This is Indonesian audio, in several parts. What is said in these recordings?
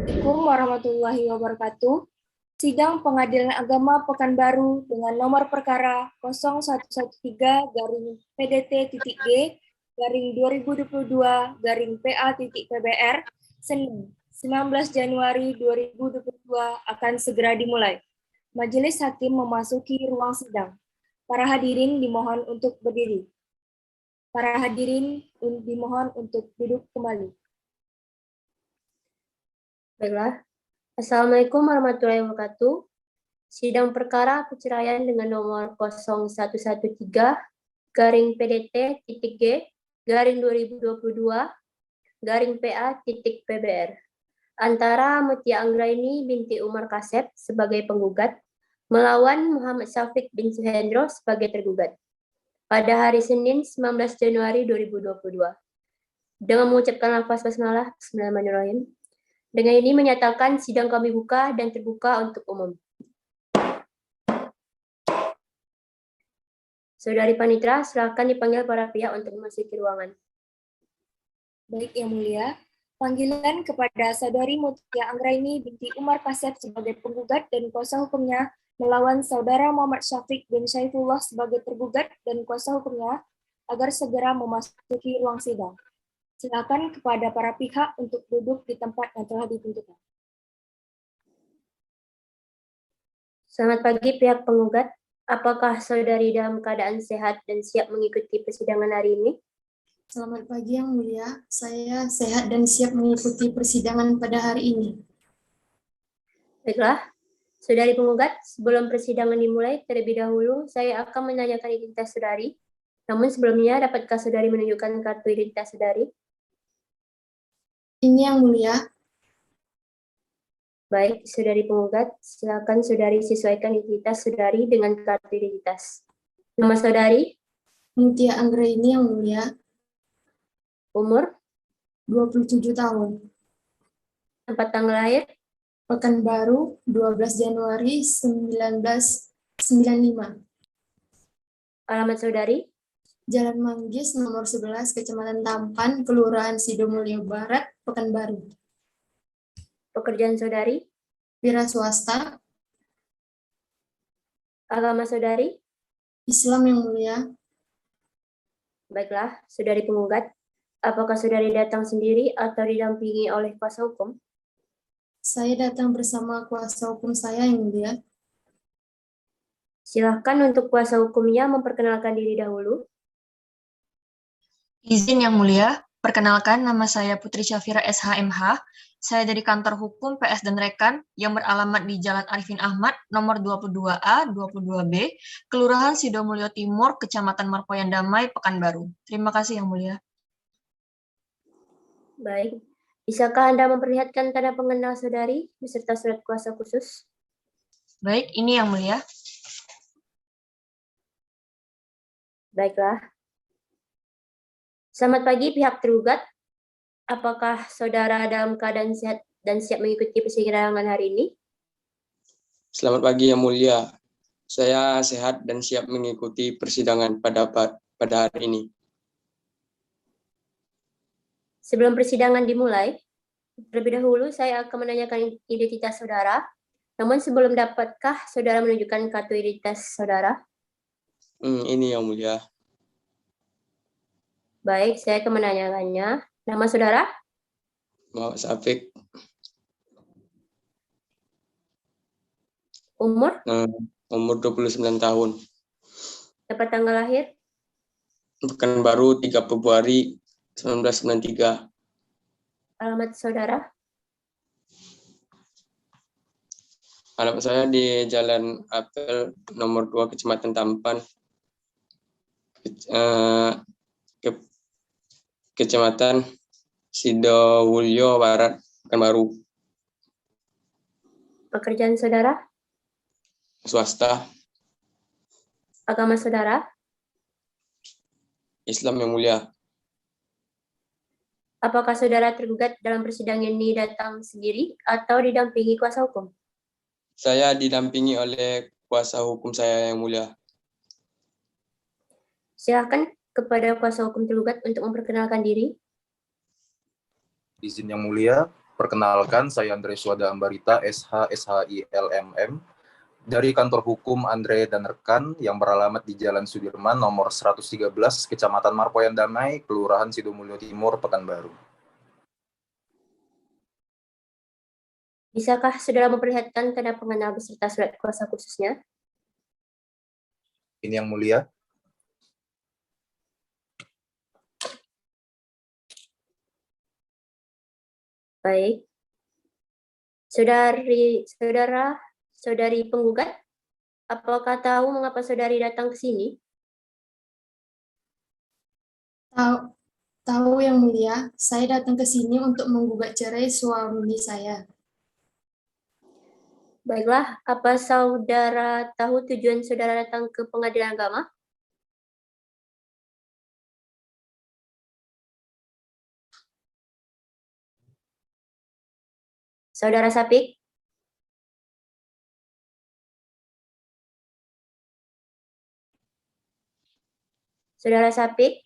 Assalamualaikum warahmatullahi wabarakatuh. Sidang Pengadilan Agama Pekanbaru dengan nomor perkara 0113-PDT-G garing 2022-PA.PBR Senin 19 Januari 2022 akan segera dimulai. Majelis Hakim memasuki ruang sidang. Para hadirin dimohon untuk berdiri. Para hadirin dimohon untuk duduk kembali. Baiklah. Assalamualaikum warahmatullahi wabarakatuh. Sidang perkara perceraian dengan nomor 0113-PDT-G garing 2022-PA.PBR antara Mutia Anggraini binti Umar Kasep sebagai penggugat melawan Muhammad Syafiq bin Suhendro sebagai tergugat pada hari Senin 19 Januari 2022. Dengan mengucapkan lafaz basmalah, bismillahirrahmanirrahim. Dengan ini menyatakan sidang kami buka dan terbuka untuk umum. Saudari Panitra, silakan dipanggil para pihak untuk memasuki ruangan. Baik, Yang Mulia. Panggilan kepada Saudari Mutia Anggraini binti Umar Kasep sebagai penggugat dan kuasa hukumnya melawan Saudara Muhammad Syafiq bin Saifullah sebagai tergugat dan kuasa hukumnya agar segera memasuki ruang sidang. Silakan kepada para pihak untuk duduk di tempat yang telah ditentukan. Selamat pagi pihak penggugat. Apakah saudari dalam keadaan sehat dan siap mengikuti persidangan hari ini? Selamat pagi Yang Mulia, saya sehat dan siap mengikuti persidangan pada hari ini. Baiklah, saudari penggugat, sebelum persidangan dimulai, terlebih dahulu saya akan menanyakan identitas saudari. Namun sebelumnya, dapatkah saudari menunjukkan kartu identitas saudari? Ini Yang Mulia. Baik, saudari penggugat, silakan saudari sesuaikan identitas saudari dengan kartu identitas. Nama saudari? Mutia Anggraini Yang Mulia. Umur? 27 tahun. Tempat tanggal lahir? Pekanbaru, 12 Januari 1995. Alamat saudari? Jalan Manggis nomor 11, Kecamatan Tampan, Kelurahan Sidomulyo Barat, Pekanbaru. Pekerjaan saudari? Wira swasta. Agama saudari? Islam Yang Mulia. Baiklah, saudari penggugat, apakah saudari datang sendiri atau didampingi oleh kuasa hukum? Saya datang bersama kuasa hukum saya Yang Mulia. Silahkan untuk kuasa hukumnya memperkenalkan diri dahulu. Izin Yang Mulia, perkenalkan nama saya Putri Syafira SHMH. Saya dari kantor hukum PS dan Rekan yang beralamat di Jalan Arifin Ahmad nomor 22A, 22B, Kelurahan Sidomulyo Timur, Kecamatan Marpoyan Damai, Pekanbaru. Terima kasih Yang Mulia. Baik, bisakah Anda memperlihatkan tanda pengenal saudari beserta surat kuasa khusus? Baik, ini Yang Mulia. Baiklah. Selamat pagi pihak tergugat. Apakah saudara dalam keadaan sehat dan siap mengikuti persidangan hari ini? Selamat pagi Yang Mulia. Saya sehat dan siap mengikuti persidangan pada hari ini. Sebelum persidangan dimulai, terlebih dahulu saya akan menanyakan identitas saudara. Namun sebelum dapatkah saudara menunjukkan kartu identitas saudara? Ini Yang Mulia. Baik, saya akan menanyakannya. Nama saudara? Muhammad Syafiq. Umur? Umur 29 tahun. Tempat tanggal lahir? Pekanbaru 3 Februari 1993. Alamat saudara? Alamat saya di Jalan Apel nomor 2 Kecamatan Tampan, Kecamatan Sidomulyo Barat, Pekanbaru. Pekerjaan saudara? Swasta. Agama saudara? Islam Yang Mulia. Apakah saudara tergugat dalam persidangan ini datang sendiri atau didampingi kuasa hukum? Saya didampingi oleh kuasa hukum saya Yang Mulia. Silakan kepada kuasa hukum tergugat untuk memperkenalkan diri. Izin Yang Mulia, Perkenalkan, saya Andre Suada Ambarita, SH, SHI-LMM, dari Kantor Hukum Andre dan Rekan yang beralamat di Jalan Sudirman nomor 113, Kecamatan Marpoyan Damai, Kelurahan Sidomulyo Timur, Pekanbaru. Bisakah saudara memperlihatkan tanda pengenal beserta surat kuasa khususnya? Ini yang mulia. Baik. Saudari penggugat, apakah tahu mengapa saudari datang ke sini? Tahu yang mulia, saya datang ke sini untuk menggugat cerai suami saya. Baiklah, apa saudara tahu tujuan saudara datang ke pengadilan agama? Saudara Sapik? Saudara Sapik?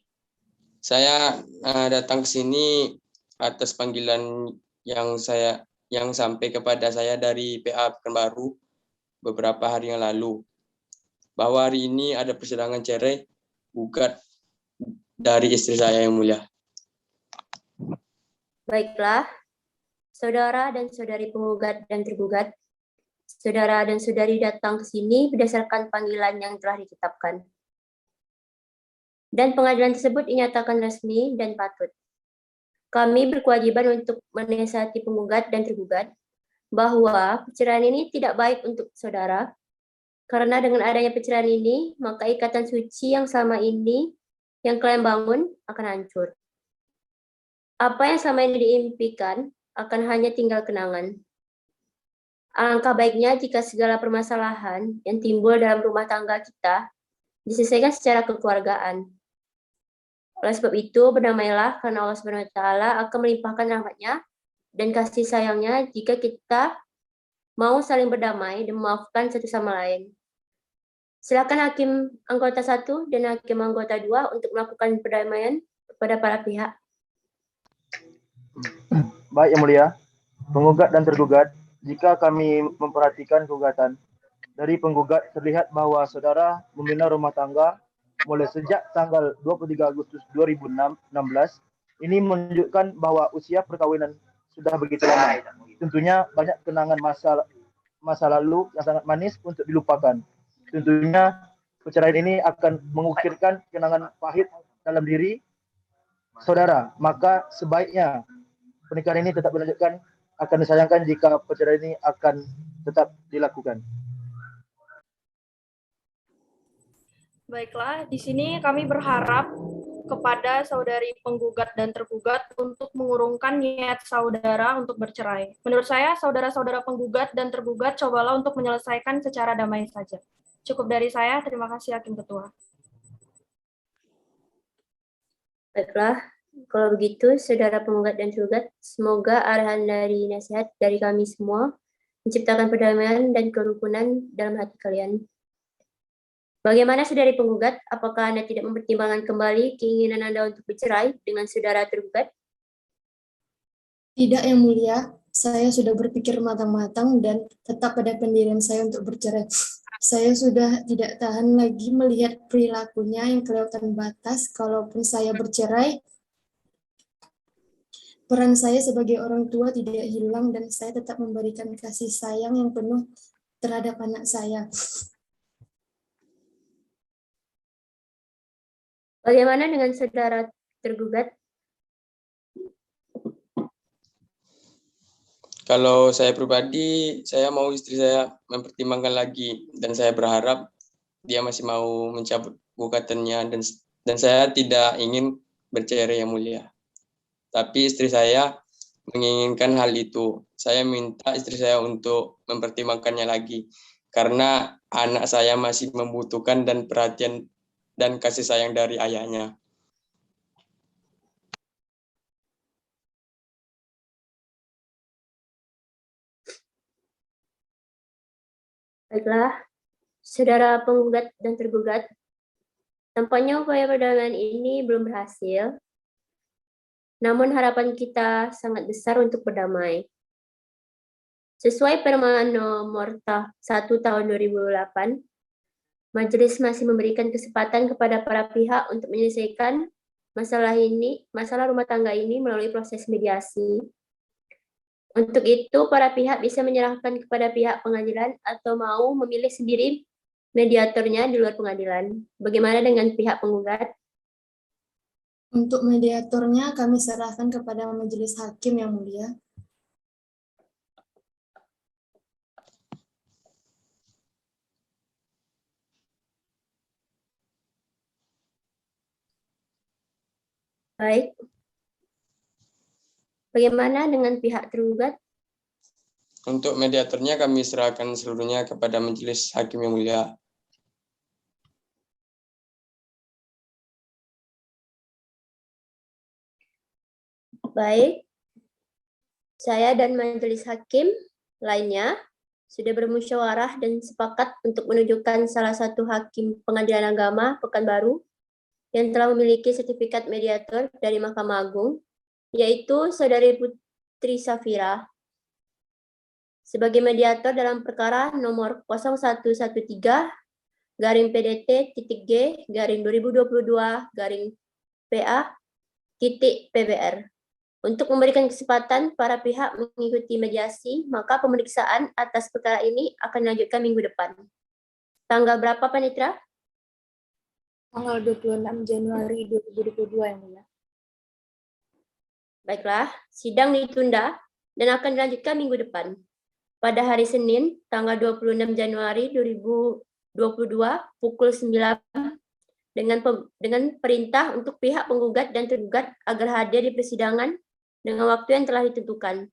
Saya datang ke sini atas panggilan yang sampai kepada saya dari PA Pekanbaru beberapa hari yang lalu, bahwa hari ini ada persidangan cerai gugat dari istri saya yang mulia. Baiklah, saudara dan saudari penggugat dan tergugat, saudara dan saudari datang ke sini berdasarkan panggilan yang telah ditetapkan. Dan pengadilan tersebut dinyatakan resmi dan patut. Kami berkewajiban untuk menasihati penggugat dan tergugat bahwa perceraian ini tidak baik untuk saudara, karena dengan adanya perceraian ini, maka ikatan suci yang selama ini yang kalian bangun akan hancur. Apa yang selama ini diimpikan akan hanya tinggal kenangan. Alangkah baiknya jika segala permasalahan yang timbul dalam rumah tangga kita diselesaikan secara kekeluargaan. Oleh sebab itu, berdamailah karena Allah SWT akan melimpahkan rahmat-Nya dan kasih sayangnya jika kita mau saling berdamai dan memaafkan satu sama lain. Silakan Hakim Anggota 1 dan Hakim Anggota 2 untuk melakukan perdamaian kepada para pihak. Baik yang mulia, penggugat dan tergugat, jika kami memperhatikan gugatan, dari penggugat terlihat bahwa saudara membina rumah tangga mulai sejak tanggal 23 Agustus 2016. Ini menunjukkan bahwa usia perkawinan sudah begitu lama. Tentunya banyak kenangan masa lalu yang sangat manis untuk dilupakan. Tentunya perceraian ini akan mengukirkan kenangan pahit dalam diri saudara. Maka sebaiknya pernikahan ini tetap dilanjutkan. Akan disayangkan jika perceraian ini akan tetap dilakukan. Baiklah, di sini kami berharap kepada saudari penggugat dan tergugat untuk mengurungkan niat saudara untuk bercerai. Menurut saya, saudara-saudara penggugat dan tergugat cobalah untuk menyelesaikan secara damai saja. Cukup dari saya, terima kasih Hakim Ketua. Baiklah, kalau begitu, saudara penggugat dan tergugat, semoga arahan dari nasihat dari kami semua menciptakan perdamaian dan kerukunan dalam hati kalian. Bagaimana saudari penggugat? Apakah Anda tidak mempertimbangkan kembali keinginan Anda untuk bercerai dengan saudara tergugat? Tidak yang mulia, saya sudah berpikir matang-matang dan tetap pada pendirian saya untuk bercerai. Saya sudah tidak tahan lagi melihat perilakunya yang kelewatan batas. Kalaupun saya bercerai, peran saya sebagai orang tua tidak hilang dan saya tetap memberikan kasih sayang yang penuh terhadap anak saya. Bagaimana dengan saudara tergugat? Kalau saya pribadi, saya mau istri saya mempertimbangkan lagi dan saya berharap dia masih mau mencabut gugatannya dan saya tidak ingin bercerai yang mulia. Tapi istri saya menginginkan hal itu. Saya minta istri saya untuk mempertimbangkannya lagi karena anak saya masih membutuhkan dan perhatian dan kasih sayang dari ayahnya. Baiklah, saudara penggugat dan tergugat, tampaknya upaya perdamaian ini belum berhasil. namun harapan kita sangat besar untuk berdamai. Sesuai Permen Nomor 1 Tahun 2008, Majelis masih memberikan kesempatan kepada para pihak untuk menyelesaikan masalah rumah tangga ini melalui proses mediasi. Untuk itu, para pihak bisa menyerahkan kepada pihak pengadilan atau mau memilih sendiri mediatornya di luar pengadilan. Bagaimana dengan pihak penggugat? Untuk mediatornya kami serahkan kepada majelis hakim yang mulia. Baik. Bagaimana dengan pihak tergugat? Untuk mediatornya kami serahkan seluruhnya kepada majelis hakim yang mulia. Baik, saya dan majelis hakim lainnya sudah bermusyawarah dan sepakat untuk menunjukkan salah satu hakim pengadilan agama Pekanbaru yang telah memiliki sertifikat mediator dari Mahkamah Agung, yaitu Saudari Putri Syafira, sebagai mediator dalam perkara nomor 0113-PDT-2022-PA-PBR. Untuk memberikan kesempatan para pihak mengikuti mediasi, maka pemeriksaan atas perkara ini akan dilanjutkan minggu depan. Tanggal berapa, Panitra? Tanggal 26 Januari 2022 yang mulia. Baiklah, sidang ditunda dan akan dilanjutkan minggu depan. Pada hari Senin, tanggal 26 Januari 2022, pukul 9, dengan perintah untuk pihak penggugat dan tergugat agar hadir di persidangan dengan waktu yang telah ditentukan,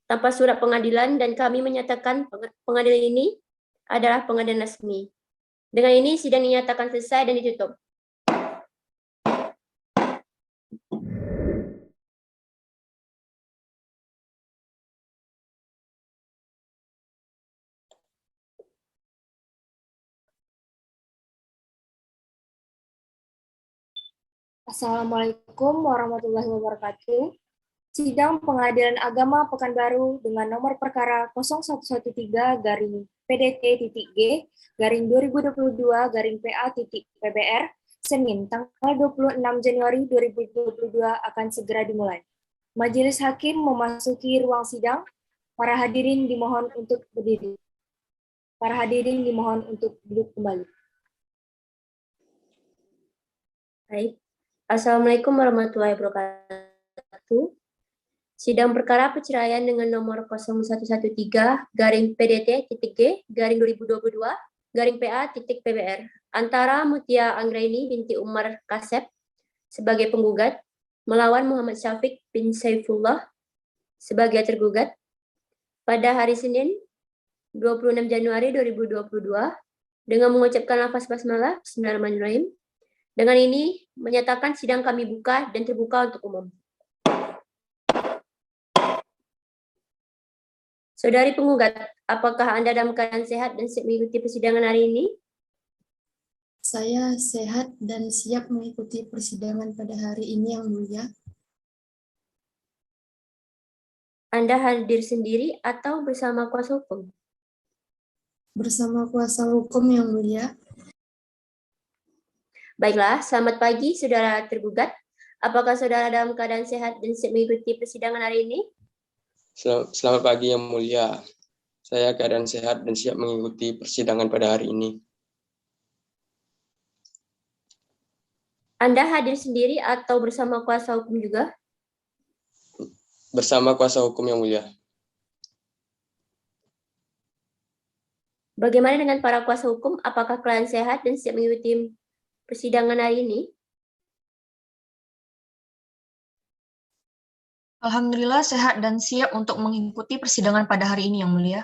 tanpa surat pengadilan, dan kami menyatakan pengadilan ini adalah pengadilan resmi. Dengan ini, sidang dinyatakan selesai dan ditutup. Assalamualaikum warahmatullahi wabarakatuh. Sidang Pengadilan Agama Pekanbaru dengan nomor perkara 0113-PDT-G-2022-PA-PBR Senin tanggal 26 Januari 2022 akan segera dimulai. Majelis Hakim memasuki ruang sidang. Para hadirin dimohon untuk berdiri. Para hadirin dimohon untuk duduk kembali. Baik. Assalamualaikum warahmatullahi wabarakatuh. Sidang perkara perceraian dengan nomor 0113-PDT-G-2022-PA-PBR antara Mutia Anggraini binti Umar Kasep sebagai penggugat melawan Muhammad Syafiq bin Saifullah sebagai tergugat pada hari Senin 26 Januari 2022 dengan mengucapkan lafaz basmalah Bismillahirrahmanirrahim. Dengan ini menyatakan sidang kami buka dan terbuka untuk umum. Saudari penggugat, apakah Anda dalam keadaan sehat dan siap mengikuti persidangan hari ini? Saya sehat dan siap mengikuti persidangan pada hari ini yang mulia. Anda hadir sendiri atau bersama kuasa hukum? Bersama kuasa hukum yang mulia. Baiklah, selamat pagi saudara tergugat. Apakah saudara dalam keadaan sehat dan siap mengikuti persidangan hari ini? Selamat pagi yang mulia. Saya keadaan sehat dan siap mengikuti persidangan pada hari ini. Anda hadir sendiri atau bersama kuasa hukum juga? Bersama kuasa hukum yang mulia. Bagaimana dengan para kuasa hukum? Apakah kalian sehat dan siap mengikuti persidangan hari ini? Alhamdulillah sehat dan siap untuk mengikuti persidangan pada hari ini yang mulia.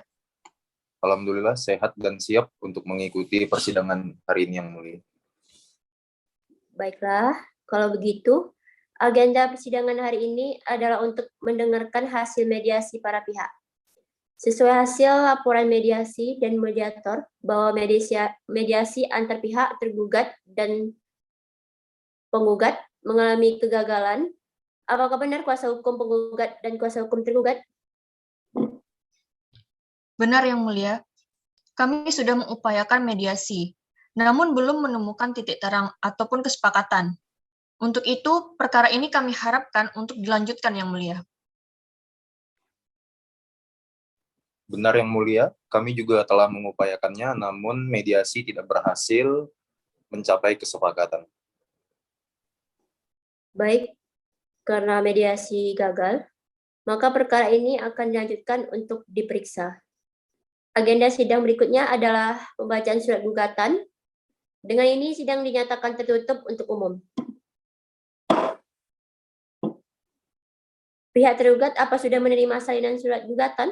Alhamdulillah sehat dan siap untuk mengikuti persidangan hari ini yang mulia. Baiklah, kalau begitu, agenda persidangan hari ini adalah untuk mendengarkan hasil mediasi para pihak. Sesuai hasil laporan mediasi dan mediator bahwa mediasi antar pihak tergugat dan penggugat mengalami kegagalan Apakah benar kuasa hukum penggugat dan kuasa hukum tergugat? Benar Yang Mulia, kami sudah mengupayakan mediasi, namun belum menemukan titik terang ataupun kesepakatan. Untuk itu, perkara ini kami harapkan untuk dilanjutkan Yang Mulia. Benar Yang Mulia, kami juga telah mengupayakannya, namun mediasi tidak berhasil mencapai kesepakatan. Baik, karena mediasi gagal, maka perkara ini akan dilanjutkan untuk diperiksa. Agenda sidang berikutnya adalah pembacaan surat gugatan. Dengan ini sidang dinyatakan tertutup untuk umum. Pihak tergugat apa sudah menerima salinan surat gugatan?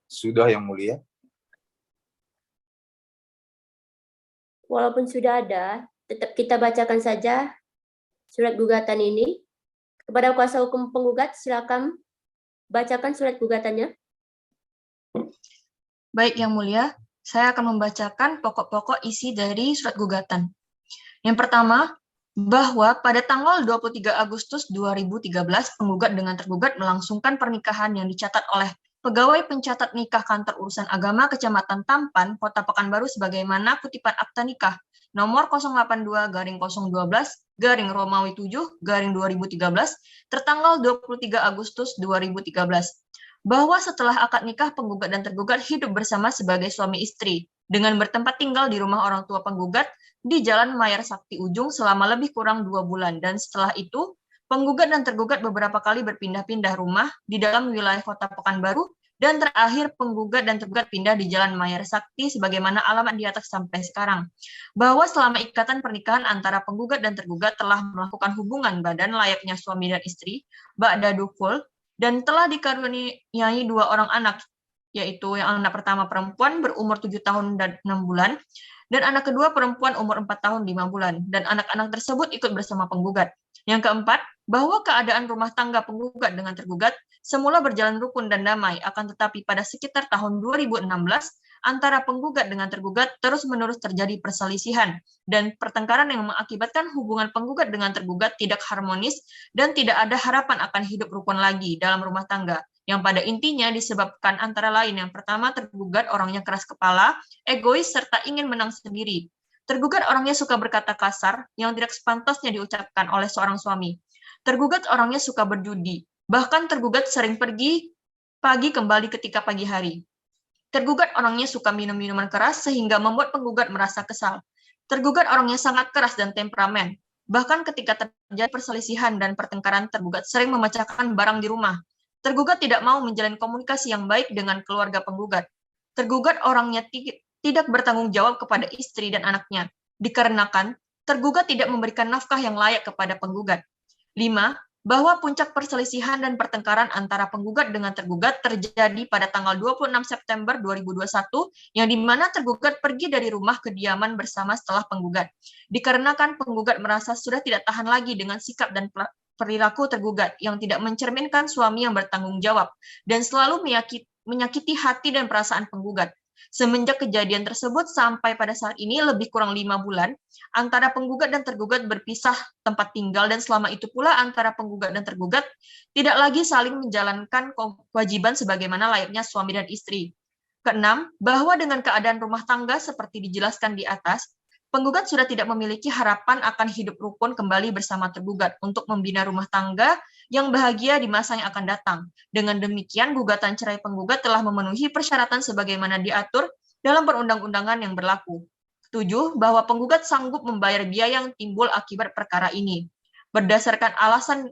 Sudah Yang Mulia. Walaupun sudah ada, tetap kita bacakan saja surat gugatan ini. Kepada kuasa hukum penggugat, silakan bacakan surat gugatannya. Baik Yang Mulia, saya akan membacakan pokok-pokok isi dari surat gugatan. Yang pertama, bahwa pada tanggal 23 Agustus 2013, penggugat dengan tergugat melangsungkan pernikahan yang dicatat oleh Pegawai Pencatat Nikah Kantor Urusan Agama Kecamatan Tampan, Kota Pekanbaru sebagaimana kutipan akta nikah nomor 082/012/Romawi 7/2013 tertanggal 23 Agustus 2013. Bahwa setelah akad nikah penggugat dan tergugat hidup bersama sebagai suami istri dengan bertempat tinggal di rumah orang tua penggugat di Jalan Mayar Sakti Ujung selama lebih kurang 2 bulan, dan setelah itu penggugat dan tergugat beberapa kali berpindah-pindah rumah di dalam wilayah Kota Pekanbaru, dan terakhir penggugat dan tergugat pindah di Jalan Mayar Sakti sebagaimana alamat di atas sampai sekarang. Bahwa selama ikatan pernikahan antara penggugat dan tergugat telah melakukan hubungan badan layaknya suami dan istri, ba'da dukul, dan telah dikaruniai 2 orang anak, yaitu yang anak pertama perempuan berumur 7 tahun dan 6 bulan, dan anak kedua perempuan umur 4 tahun 5 bulan, dan anak-anak tersebut ikut bersama penggugat. Yang keempat, bahwa keadaan rumah tangga penggugat dengan tergugat semula berjalan rukun dan damai, akan tetapi pada sekitar tahun 2016, antara penggugat dengan tergugat terus-menerus terjadi perselisihan dan pertengkaran yang mengakibatkan hubungan penggugat dengan tergugat tidak harmonis dan tidak ada harapan akan hidup rukun lagi dalam rumah tangga, yang pada intinya disebabkan antara lain yang pertama, tergugat orangnya keras kepala, egois, serta ingin menang sendiri. Tergugat orangnya suka berkata kasar yang tidak sepantasnya diucapkan oleh seorang suami. Tergugat orangnya suka berjudi, bahkan tergugat sering pergi pagi kembali ketika pagi hari. Tergugat orangnya suka minum minuman keras sehingga membuat penggugat merasa kesal. Tergugat orangnya sangat keras dan temperamen. Bahkan ketika terjadi perselisihan dan pertengkaran, tergugat sering memecahkan barang di rumah. Tergugat tidak mau menjalin komunikasi yang baik dengan keluarga penggugat. Tergugat orangnya tidak bertanggung jawab kepada istri dan anaknya, dikarenakan tergugat tidak memberikan nafkah yang layak kepada penggugat. 5. Bahwa puncak perselisihan dan pertengkaran antara penggugat dengan tergugat terjadi pada tanggal 26 September 2021, yang dimana tergugat pergi dari rumah kediaman bersama setelah penggugat, dikarenakan penggugat merasa sudah tidak tahan lagi dengan sikap dan perilaku tergugat yang tidak mencerminkan suami yang bertanggung jawab dan selalu menyakiti hati dan perasaan penggugat. Semenjak kejadian tersebut sampai pada saat ini lebih kurang 5 bulan, antara penggugat dan tergugat berpisah tempat tinggal, dan selama itu pula antara penggugat dan tergugat tidak lagi saling menjalankan kewajiban sebagaimana layaknya suami dan istri. Keenam, bahwa dengan keadaan rumah tangga seperti dijelaskan di atas, penggugat sudah tidak memiliki harapan akan hidup rukun kembali bersama tergugat untuk membina rumah tangga yang bahagia di masa yang akan datang. Dengan demikian, gugatan cerai penggugat telah memenuhi persyaratan sebagaimana diatur dalam perundang-undangan yang berlaku. 7. Bahwa penggugat sanggup membayar biaya yang timbul akibat perkara ini. Berdasarkan alasan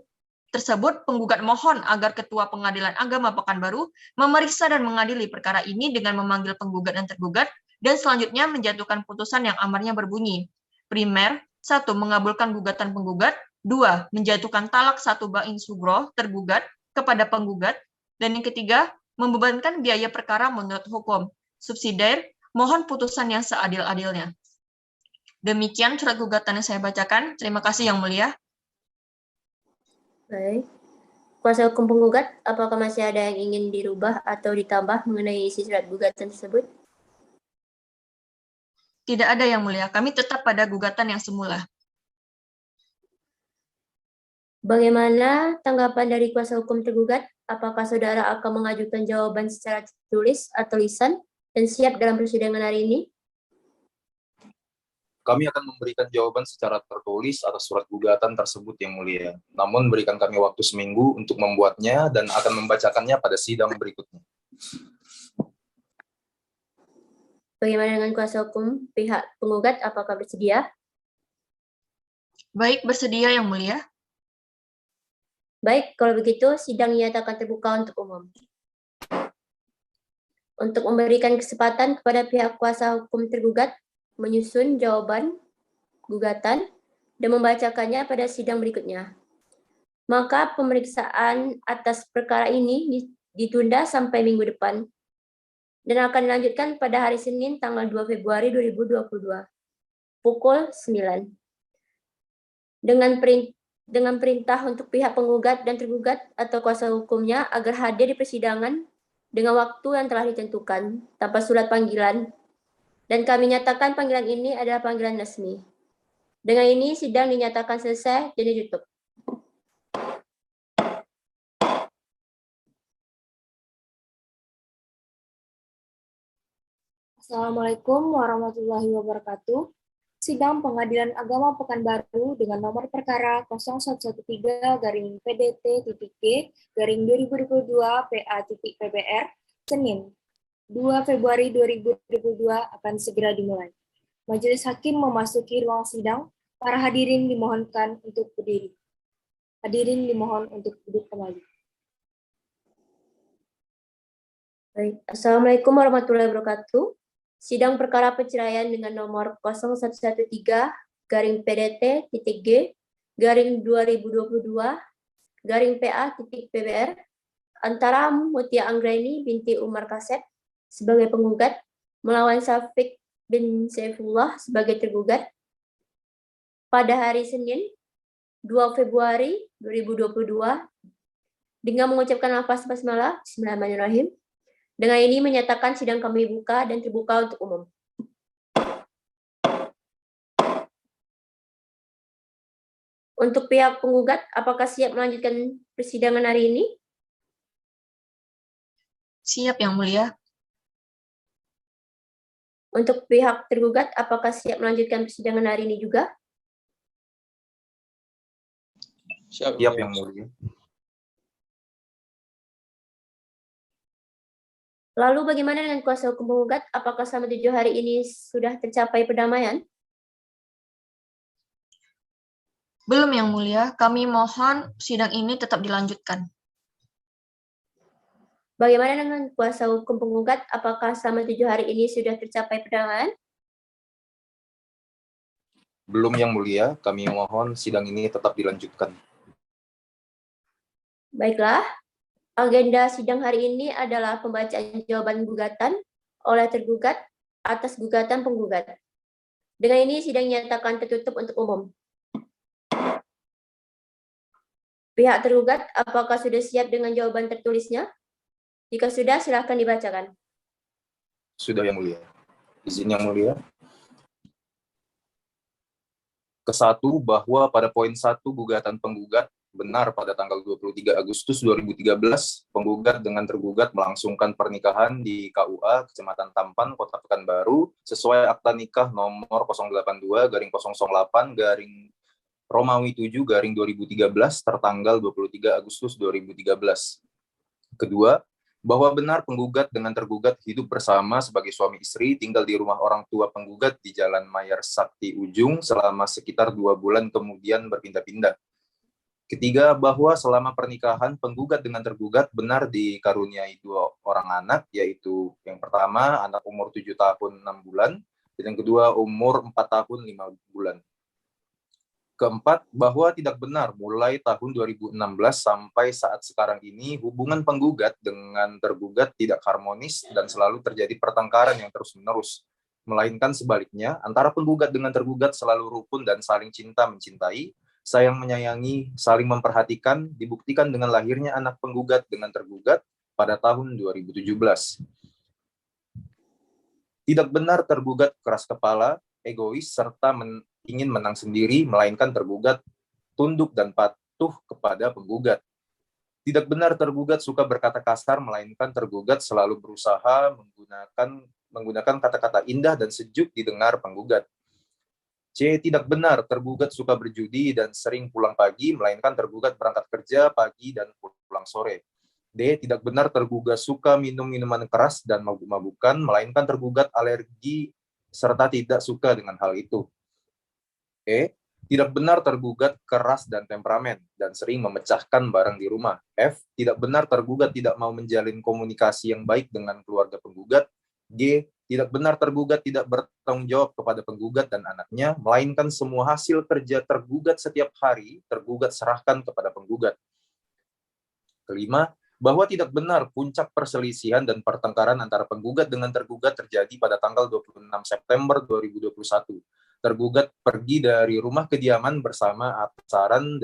tersebut, penggugat mohon agar Ketua Pengadilan Agama Pekanbaru memeriksa dan mengadili perkara ini dengan memanggil penggugat dan tergugat, dan selanjutnya menjatuhkan putusan yang amarnya berbunyi. Primer, 1. Mengabulkan gugatan penggugat. 2. Menjatuhkan talak 1 bain sugro tergugat kepada penggugat. Dan yang ketiga, membebankan biaya perkara menurut hukum. Subsidiar, mohon putusan yang seadil-adilnya. Demikian surat gugatan yang saya bacakan. Terima kasih Yang Mulia. Baik. Kuasa hukum penggugat, apakah masih ada yang ingin dirubah atau ditambah mengenai isi surat gugatan tersebut? Tidak ada Yang Mulia, kami tetap pada gugatan yang semula. Bagaimana tanggapan dari kuasa hukum tergugat? Apakah saudara akan mengajukan jawaban secara tertulis atau lisan dan siap dalam persidangan hari ini? Kami akan memberikan jawaban secara tertulis atas surat gugatan tersebut, Yang Mulia. Namun berikan kami waktu seminggu untuk membuatnya dan akan membacakannya pada sidang berikutnya. Bagaimana dengan kuasa hukum pihak penggugat? Apakah bersedia? Baik, bersedia Yang Mulia. Baik, kalau begitu sidang dinyatakan terbuka untuk umum. Untuk memberikan kesempatan kepada pihak kuasa hukum tergugat menyusun jawaban gugatan dan membacakannya pada sidang berikutnya. Maka pemeriksaan atas perkara ini ditunda sampai minggu depan dan akan dilanjutkan pada hari Senin tanggal 2 Februari 2022 pukul 9. Dengan perintah untuk pihak penggugat dan tergugat atau kuasa hukumnya agar hadir di persidangan dengan waktu yang telah ditentukan tanpa surat panggilan, dan kami nyatakan panggilan ini adalah panggilan resmi. Dengan ini sidang dinyatakan selesai dan ditutup. Assalamualaikum warahmatullahi wabarakatuh. Sidang Pengadilan Agama Pekanbaru dengan nomor perkara 0113-PDT-G-2022 PA.PBR, Senin, 2 Februari 2022 akan segera dimulai. Majelis Hakim memasuki ruang sidang. Para hadirin dimohonkan untuk berdiri. Hadirin dimohon untuk duduk kembali. Baik. Assalamualaikum warahmatullahi wabarakatuh. Sidang perkara perceraian dengan nomor 0113-PDT-G-2022-PA.PBR antara Mutia Anggraini binti Umar Kasep sebagai penggugat melawan Syafiq bin Saifullah sebagai tergugat pada hari Senin 2 Februari 2022 dengan mengucapkan lafaz basmalah. Bismillahirrahmanirrahim. Dengan ini menyatakan sidang kami buka dan terbuka untuk umum. Untuk pihak penggugat, apakah siap melanjutkan persidangan hari ini? Siap Yang Mulia. Untuk pihak tergugat, apakah siap melanjutkan persidangan hari ini juga? Siap, Yang Mulia. Lalu bagaimana dengan kuasa hukum penggugat? Apakah selama 7 hari ini sudah tercapai perdamaian? Belum Yang Mulia, kami mohon sidang ini tetap dilanjutkan. Bagaimana dengan kuasa hukum penggugat? Apakah selama 7 hari ini sudah tercapai perdamaian? Belum Yang Mulia, kami mohon sidang ini tetap dilanjutkan. Baiklah. Agenda sidang hari ini adalah pembacaan jawaban gugatan oleh tergugat atas gugatan penggugat. Dengan ini sidang dinyatakan tertutup untuk umum. Pihak tergugat, apakah sudah siap dengan jawaban tertulisnya? Jika sudah, silakan dibacakan. Sudah Yang Mulia. Izin Yang Mulia. Kesatu, bahwa pada poin 1 gugatan penggugat benar pada tanggal 23 Agustus 2013, penggugat dengan tergugat melangsungkan pernikahan di KUA Kecamatan Tampan, Kota Pekanbaru, sesuai akta nikah nomor 082-08-Romawi 7-2013 tertanggal 23 Agustus 2013. Kedua, bahwa benar penggugat dengan tergugat hidup bersama sebagai suami istri, tinggal di rumah orang tua penggugat di Jalan Mayar Sakti Ujung selama sekitar 2 bulan kemudian berpindah-pindah. Ketiga, bahwa selama pernikahan penggugat dengan tergugat benar dikaruniai 2 orang anak, yaitu yang pertama anak umur 7 tahun 6 bulan, dan yang kedua umur 4 tahun 5 bulan. Keempat, bahwa tidak benar mulai tahun 2016 sampai saat sekarang ini hubungan penggugat dengan tergugat tidak harmonis dan selalu terjadi pertengkaran yang terus-menerus. Melainkan sebaliknya, antara penggugat dengan tergugat selalu rukun dan saling cinta mencintai, sayang menyayangi, saling memperhatikan, dibuktikan dengan lahirnya anak penggugat dengan tergugat pada tahun 2017. Tidak benar tergugat keras kepala, egois, serta ingin menang sendiri, melainkan tergugat tunduk dan jatuh kepada penggugat. Tidak benar tergugat suka berkata kasar, melainkan tergugat selalu berusaha menggunakan kata-kata indah dan sejuk didengar penggugat. C. Tidak benar tergugat suka berjudi dan sering pulang pagi, melainkan tergugat berangkat kerja pagi dan pulang sore. D. Tidak benar tergugat suka minum minuman keras dan mabuk-mabukan, melainkan tergugat alergi serta tidak suka dengan hal itu. E. Tidak benar tergugat keras dan temperamen dan sering memecahkan barang di rumah. F. Tidak benar tergugat tidak mau menjalin komunikasi yang baik dengan keluarga penggugat. G. Tidak benar tergugat tidak bertanggung jawab kepada penggugat dan anaknya, melainkan semua hasil kerja tergugat setiap hari tergugat serahkan kepada penggugat. Kelima, bahwa tidak benar puncak perselisihan dan pertengkaran antara penggugat dengan tergugat terjadi pada tanggal 26 September 2021. Tergugat pergi dari rumah kediaman bersama atas saran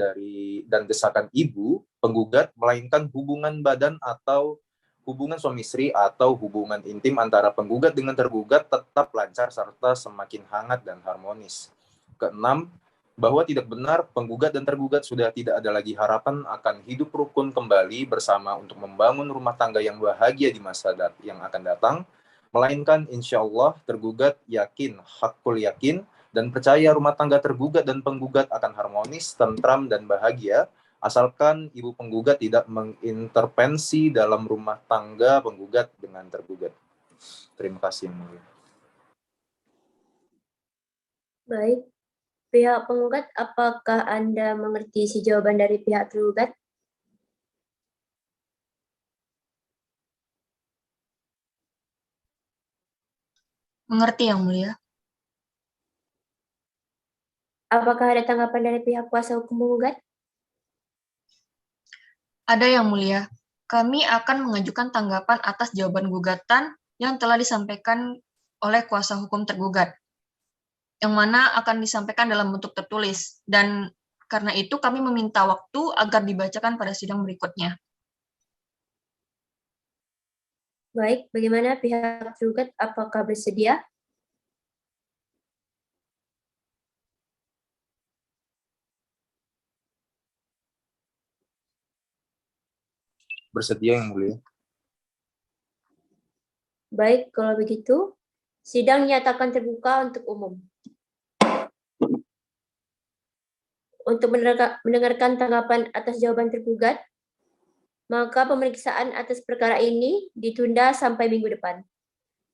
dan desakan ibu penggugat, melainkan hubungan badan atau hubungan suami istri atau hubungan intim antara penggugat dengan tergugat tetap lancar serta semakin hangat dan harmonis. Keenam, bahwa tidak benar penggugat dan tergugat sudah tidak ada lagi harapan akan hidup rukun kembali bersama untuk membangun rumah tangga yang bahagia di masa yang akan datang, melainkan insya Allah tergugat yakin, hakul yakin, dan percaya rumah tangga tergugat dan penggugat akan harmonis, tentram, dan bahagia, asalkan ibu penggugat tidak mengintervensi dalam rumah tangga penggugat dengan tergugat. Terima kasih, Yang Mulia. Baik. Pihak penggugat, apakah Anda mengerti isi jawaban dari pihak tergugat? Mengerti, Yang Mulia. Apakah ada tanggapan dari pihak kuasa hukum penggugat? Ada, Yang Mulia. Kami akan mengajukan tanggapan atas jawaban gugatan yang telah disampaikan oleh kuasa hukum tergugat, yang mana akan disampaikan dalam bentuk tertulis, dan karena itu kami meminta waktu agar dibacakan pada sidang berikutnya. Baik, bagaimana pihak tergugat, apakah bersedia? Bersedia, Yang Mulia. Baik, kalau begitu, sidang nyatakan terbuka untuk umum. Untuk mendengarkan tanggapan atas jawaban tergugat, maka pemeriksaan atas perkara ini ditunda sampai minggu depan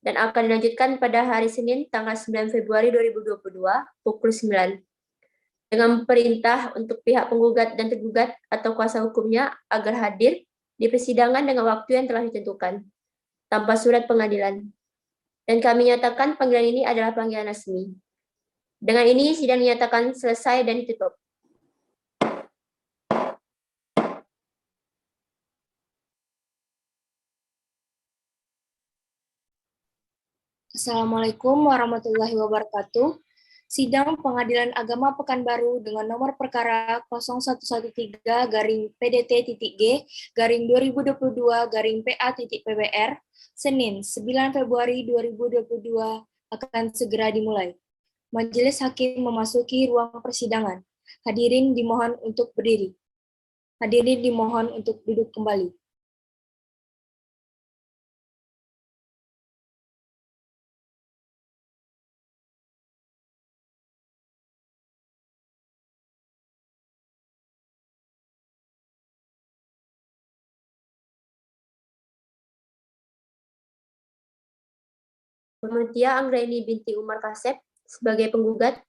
dan akan dilanjutkan pada hari Senin tanggal 9 Februari 2022 pukul 9 dengan perintah untuk pihak penggugat dan tergugat atau kuasa hukumnya agar hadir di persidangan dengan waktu yang telah ditentukan tanpa surat pengadilan. Dan kami nyatakan panggilan ini adalah panggilan resmi. Dengan ini sidang dinyatakan selesai dan ditutup. Assalamualaikum warahmatullahi wabarakatuh. Sidang Pengadilan Agama Pekanbaru dengan nomor perkara 0113-PDT-G-2022-PA.PBR Senin 9 Februari 2022 akan segera dimulai. Majelis Hakim memasuki ruang persidangan. Hadirin dimohon untuk berdiri. Hadirin dimohon untuk duduk kembali. Mutia Anggraini binti Umar Kasep sebagai penggugat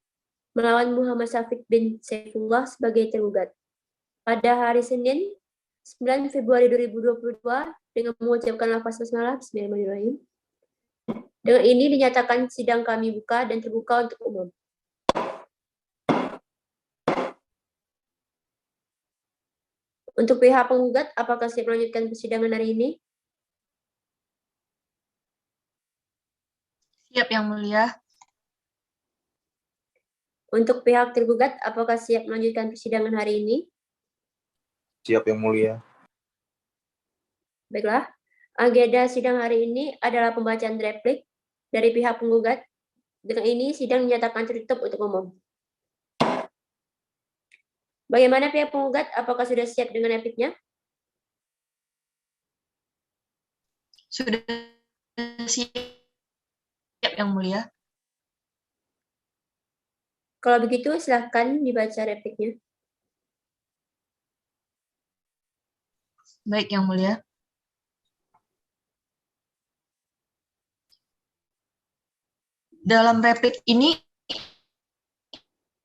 melawan Muhammad Syafiq bin Saifullah sebagai tergugat. Pada hari Senin 9 Februari 2022 dengan mengucapkan lafaz basmalah Bismillahirrahmanirrahim. Dengan ini dinyatakan sidang kami buka dan terbuka untuk umum. Untuk pihak penggugat, apakah siap melanjutkan persidangan hari ini? Siap, Yang Mulia. Untuk pihak tergugat, apakah siap melanjutkan persidangan hari ini? Siap, Yang Mulia. Baiklah, agenda sidang hari ini adalah pembacaan replik dari pihak penggugat. Dengan ini, sidang dinyatakan tertutup untuk umum. Bagaimana pihak penggugat? Apakah sudah siap dengan repliknya? Sudah siap, Yang Mulia. Kalau begitu, silahkan dibaca repliknya. Baik, Yang Mulia. Dalam replik ini,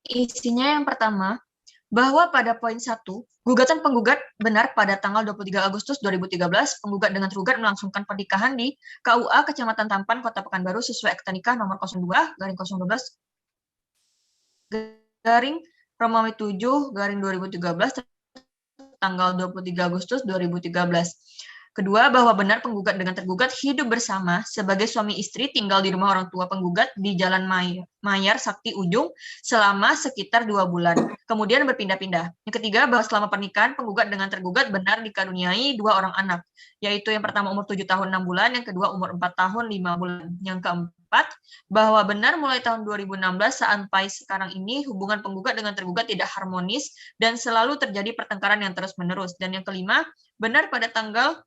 isinya yang pertama, bahwa pada poin 1, gugatan penggugat benar pada tanggal 23 Agustus 2013, penggugat dengan tergugat melangsungkan pernikahan di KUA Kecamatan Tampan, Kota Pekanbaru sesuai akta nikah nomor 02/012 garing Romawi 7 garing 2013 tanggal 23 Agustus 2013. Kedua, bahwa benar penggugat dengan tergugat hidup bersama sebagai suami istri tinggal di rumah orang tua penggugat di Jalan Mayar Sakti Ujung selama sekitar 2 bulan. Kemudian berpindah-pindah. Yang ketiga, bahwa selama pernikahan penggugat dengan tergugat benar dikaruniai 2 orang anak, yaitu yang pertama umur 7 tahun 6 bulan, yang kedua umur 4 tahun 5 bulan. Yang keempat, bahwa benar mulai tahun 2016 sampai sekarang ini hubungan penggugat dengan tergugat tidak harmonis dan selalu terjadi pertengkaran yang terus-menerus. Dan yang kelima, benar pada tanggal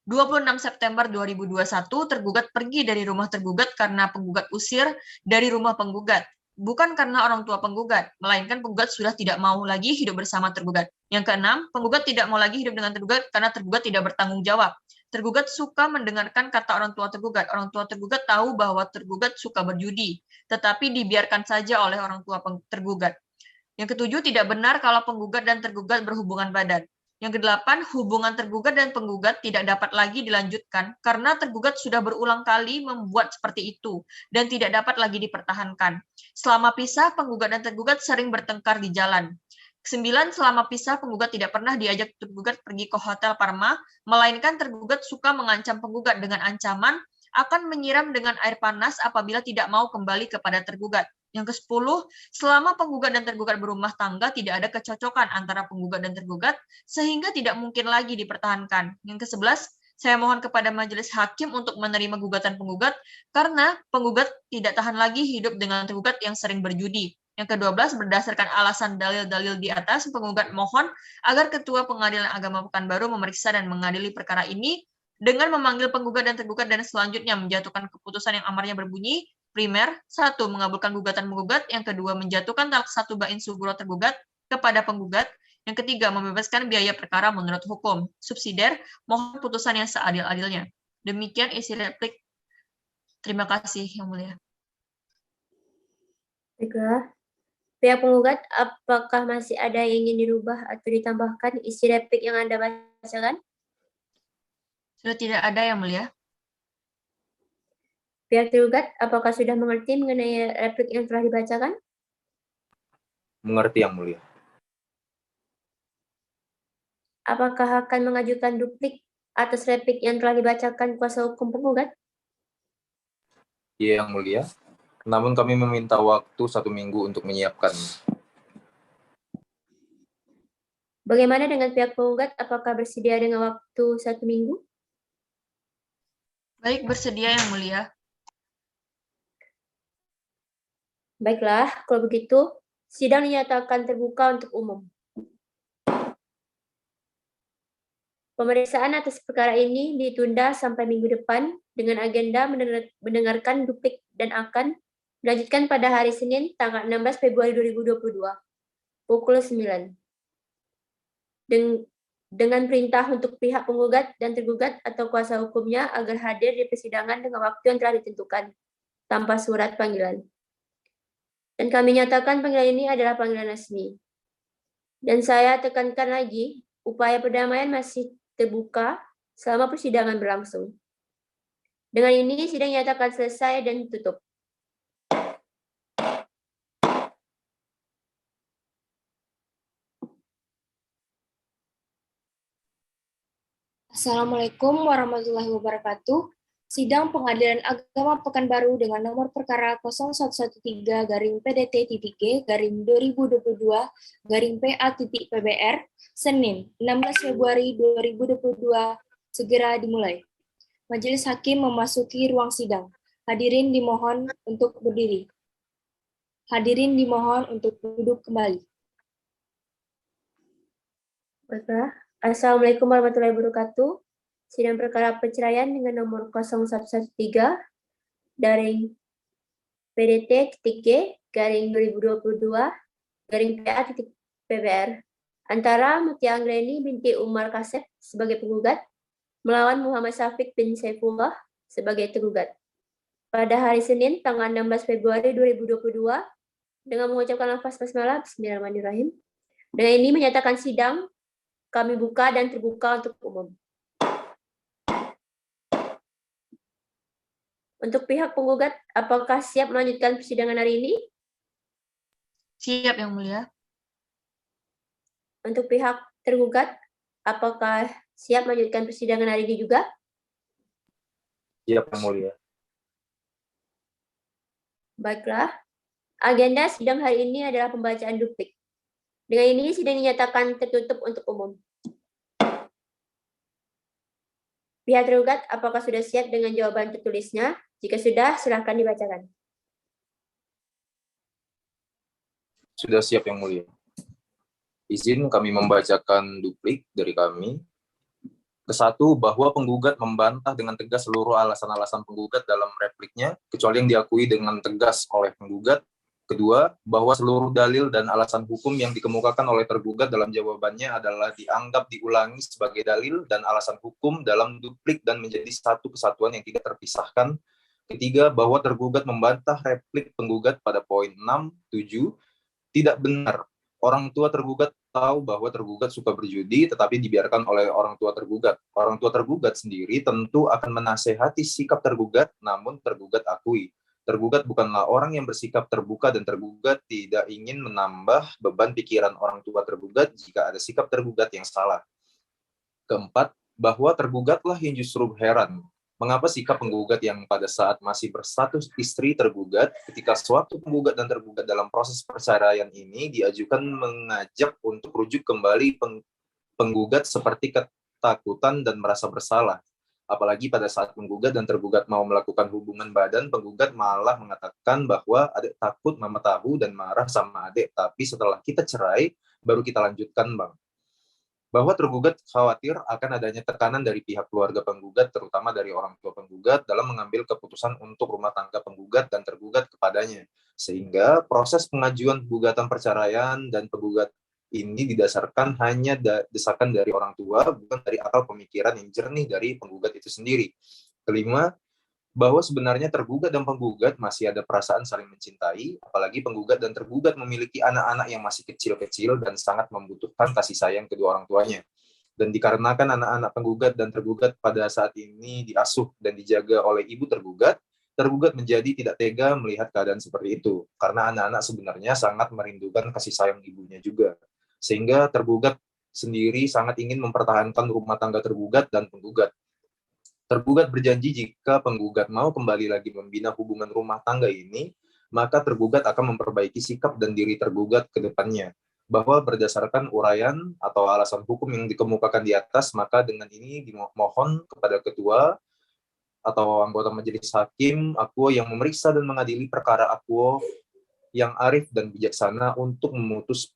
26 September 2021, tergugat pergi dari rumah tergugat karena penggugat usir dari rumah penggugat. Bukan karena orang tua penggugat, melainkan penggugat sudah tidak mau lagi hidup bersama tergugat. Yang keenam, penggugat tidak mau lagi hidup dengan tergugat karena tergugat tidak bertanggung jawab. Tergugat suka mendengarkan kata orang tua tergugat. Orang tua tergugat tahu bahwa tergugat suka berjudi, tetapi dibiarkan saja oleh orang tua tergugat. Yang ketujuh, tidak benar kalau penggugat dan tergugat berhubungan badan. Yang kedelapan, hubungan tergugat dan penggugat tidak dapat lagi dilanjutkan karena tergugat sudah berulang kali membuat seperti itu dan tidak dapat lagi dipertahankan. Selama pisah, penggugat dan tergugat sering bertengkar di jalan. 9. Selama pisah, penggugat tidak pernah diajak tergugat pergi ke Hotel Parma, melainkan tergugat suka mengancam penggugat dengan ancaman akan menyiram dengan air panas apabila tidak mau kembali kepada tergugat. Yang ke-10, selama penggugat dan tergugat berumah tangga tidak ada kecocokan antara penggugat dan tergugat, sehingga tidak mungkin lagi dipertahankan. Yang ke-11, saya mohon kepada majelis hakim untuk menerima gugatan penggugat, karena penggugat tidak tahan lagi hidup dengan tergugat yang sering berjudi. Yang ke-12, berdasarkan alasan dalil-dalil di atas, penggugat mohon agar Ketua Pengadilan Agama Pekanbaru memeriksa dan mengadili perkara ini dengan memanggil penggugat dan tergugat dan selanjutnya menjatuhkan keputusan yang amarnya berbunyi, primer, 1. Mengabulkan gugatan penggugat, yang kedua menjatuhkan talak 1 bain suguro tergugat kepada penggugat, yang ketiga membebaskan biaya perkara menurut hukum. Subsidiar, mohon putusan yang seadil-adilnya. Demikian isi replik. Terima kasih, Yang Mulia. Baiklah. Pihak penggugat, apakah masih ada yang ingin dirubah atau ditambahkan isi replik yang Anda bacakan? Sudah tidak ada, Yang Mulia. Pihak tergugat, apakah sudah mengerti mengenai replik yang telah dibacakan? Mengerti, Yang Mulia. Apakah akan mengajukan duplik atas replik yang telah dibacakan kuasa hukum penggugat? Iya, Yang Mulia. Namun kami meminta waktu 1 minggu untuk menyiapkannya. Bagaimana dengan pihak penggugat? Apakah bersedia dengan waktu 1 minggu? Baik, bersedia, Yang Mulia. Baiklah, kalau begitu, sidang dinyatakan terbuka untuk umum. Pemeriksaan atas perkara ini ditunda sampai minggu depan dengan agenda mendengarkan duplik dan akan dilanjutkan pada hari Senin, tanggal 16 Februari 2022, pukul 9. Dengan perintah untuk pihak penggugat dan tergugat atau kuasa hukumnya agar hadir di persidangan dengan waktu yang telah ditentukan, tanpa surat panggilan. Dan kami nyatakan panggilan ini adalah panggilan resmi. Dan saya tekankan lagi, upaya perdamaian masih terbuka selama persidangan berlangsung. Dengan ini, sidang nyatakan selesai dan ditutup. Assalamualaikum warahmatullahi wabarakatuh. Sidang Pengadilan Agama Pekanbaru dengan nomor perkara 0113-PDT-2022-PA-PBR, Senin, 16 Februari 2022, segera dimulai. Majelis Hakim memasuki ruang sidang. Hadirin dimohon untuk berdiri. Hadirin dimohon untuk duduk kembali. Baiklah. Assalamualaikum warahmatullahi wabarakatuh. Sidang perkara perceraian dengan nomor 0113 garing PDT-G/2022 antara Mutia Anggraini binti Umar Kasep sebagai penggugat melawan Muhammad Syafiq bin Saifullah sebagai tergugat. Pada hari Senin tanggal 16 Februari 2022 dengan mengucapkan lafaz basmalah Bismillahirrahmanirrahim. Dengan ini menyatakan sidang kami buka dan terbuka untuk umum. Untuk pihak penggugat, apakah siap melanjutkan persidangan hari ini? Siap, Yang Mulia. Untuk pihak tergugat, apakah siap melanjutkan persidangan hari ini juga? Siap, Yang Mulia. Baiklah. Agenda sidang hari ini adalah pembacaan duplik. Dengan ini sidang dinyatakan tertutup untuk umum. Pihak tergugat, apakah sudah siap dengan jawaban tertulisnya? Jika sudah, silakan dibacakan. Sudah siap, Yang Mulia. Izin kami membacakan duplik dari kami. Kesatu, bahwa penggugat membantah dengan tegas seluruh alasan-alasan penggugat dalam repliknya, kecuali yang diakui dengan tegas oleh penggugat. Kedua, bahwa seluruh dalil dan alasan hukum yang dikemukakan oleh tergugat dalam jawabannya adalah dianggap diulangi sebagai dalil dan alasan hukum dalam duplik dan menjadi satu kesatuan yang tidak terpisahkan. Ketiga, bahwa tergugat membantah replik penggugat pada poin 6, 7, tidak benar. Orang tua tergugat tahu bahwa tergugat suka berjudi, tetapi dibiarkan oleh orang tua tergugat. Orang tua tergugat sendiri tentu akan menasehati sikap tergugat, namun tergugat akui. Tergugat bukanlah orang yang bersikap terbuka dan tergugat tidak ingin menambah beban pikiran orang tua tergugat jika ada sikap tergugat yang salah. Keempat, bahwa tergugatlah yang justru heran. Mengapa sikap penggugat yang pada saat masih berstatus istri tergugat, ketika suatu penggugat dan tergugat dalam proses perceraian ini diajukan mengajak untuk rujuk kembali penggugat seperti ketakutan dan merasa bersalah. Apalagi pada saat penggugat dan tergugat mau melakukan hubungan badan, penggugat malah mengatakan bahwa adik takut, mama tahu, dan marah sama adik. Tapi setelah kita cerai, baru kita lanjutkan, Bang. Bahwa tergugat khawatir akan adanya tekanan dari pihak keluarga penggugat, terutama dari orang tua penggugat, dalam mengambil keputusan untuk rumah tangga penggugat dan tergugat kepadanya. Sehingga proses pengajuan gugatan perceraian dan penggugat ini didasarkan hanya desakan dari orang tua, bukan dari akal pemikiran yang jernih dari penggugat itu sendiri. Kelima, bahwa sebenarnya tergugat dan penggugat masih ada perasaan saling mencintai, apalagi penggugat dan tergugat memiliki anak-anak yang masih kecil-kecil dan sangat membutuhkan kasih sayang kedua orang tuanya. Dan dikarenakan anak-anak penggugat dan tergugat pada saat ini diasuh dan dijaga oleh ibu tergugat menjadi tidak tega melihat keadaan seperti itu, karena anak-anak sebenarnya sangat merindukan kasih sayang ibunya juga. Sehingga tergugat sendiri sangat ingin mempertahankan rumah tangga tergugat dan penggugat. Tergugat berjanji jika penggugat mau kembali lagi membina hubungan rumah tangga ini, maka tergugat akan memperbaiki sikap dan diri tergugat ke depannya. Bahwa berdasarkan uraian atau alasan hukum yang dikemukakan di atas, maka dengan ini dimohon kepada ketua atau anggota majelis hakim akuo yang memeriksa dan mengadili perkara akuo yang arif dan bijaksana untuk memutus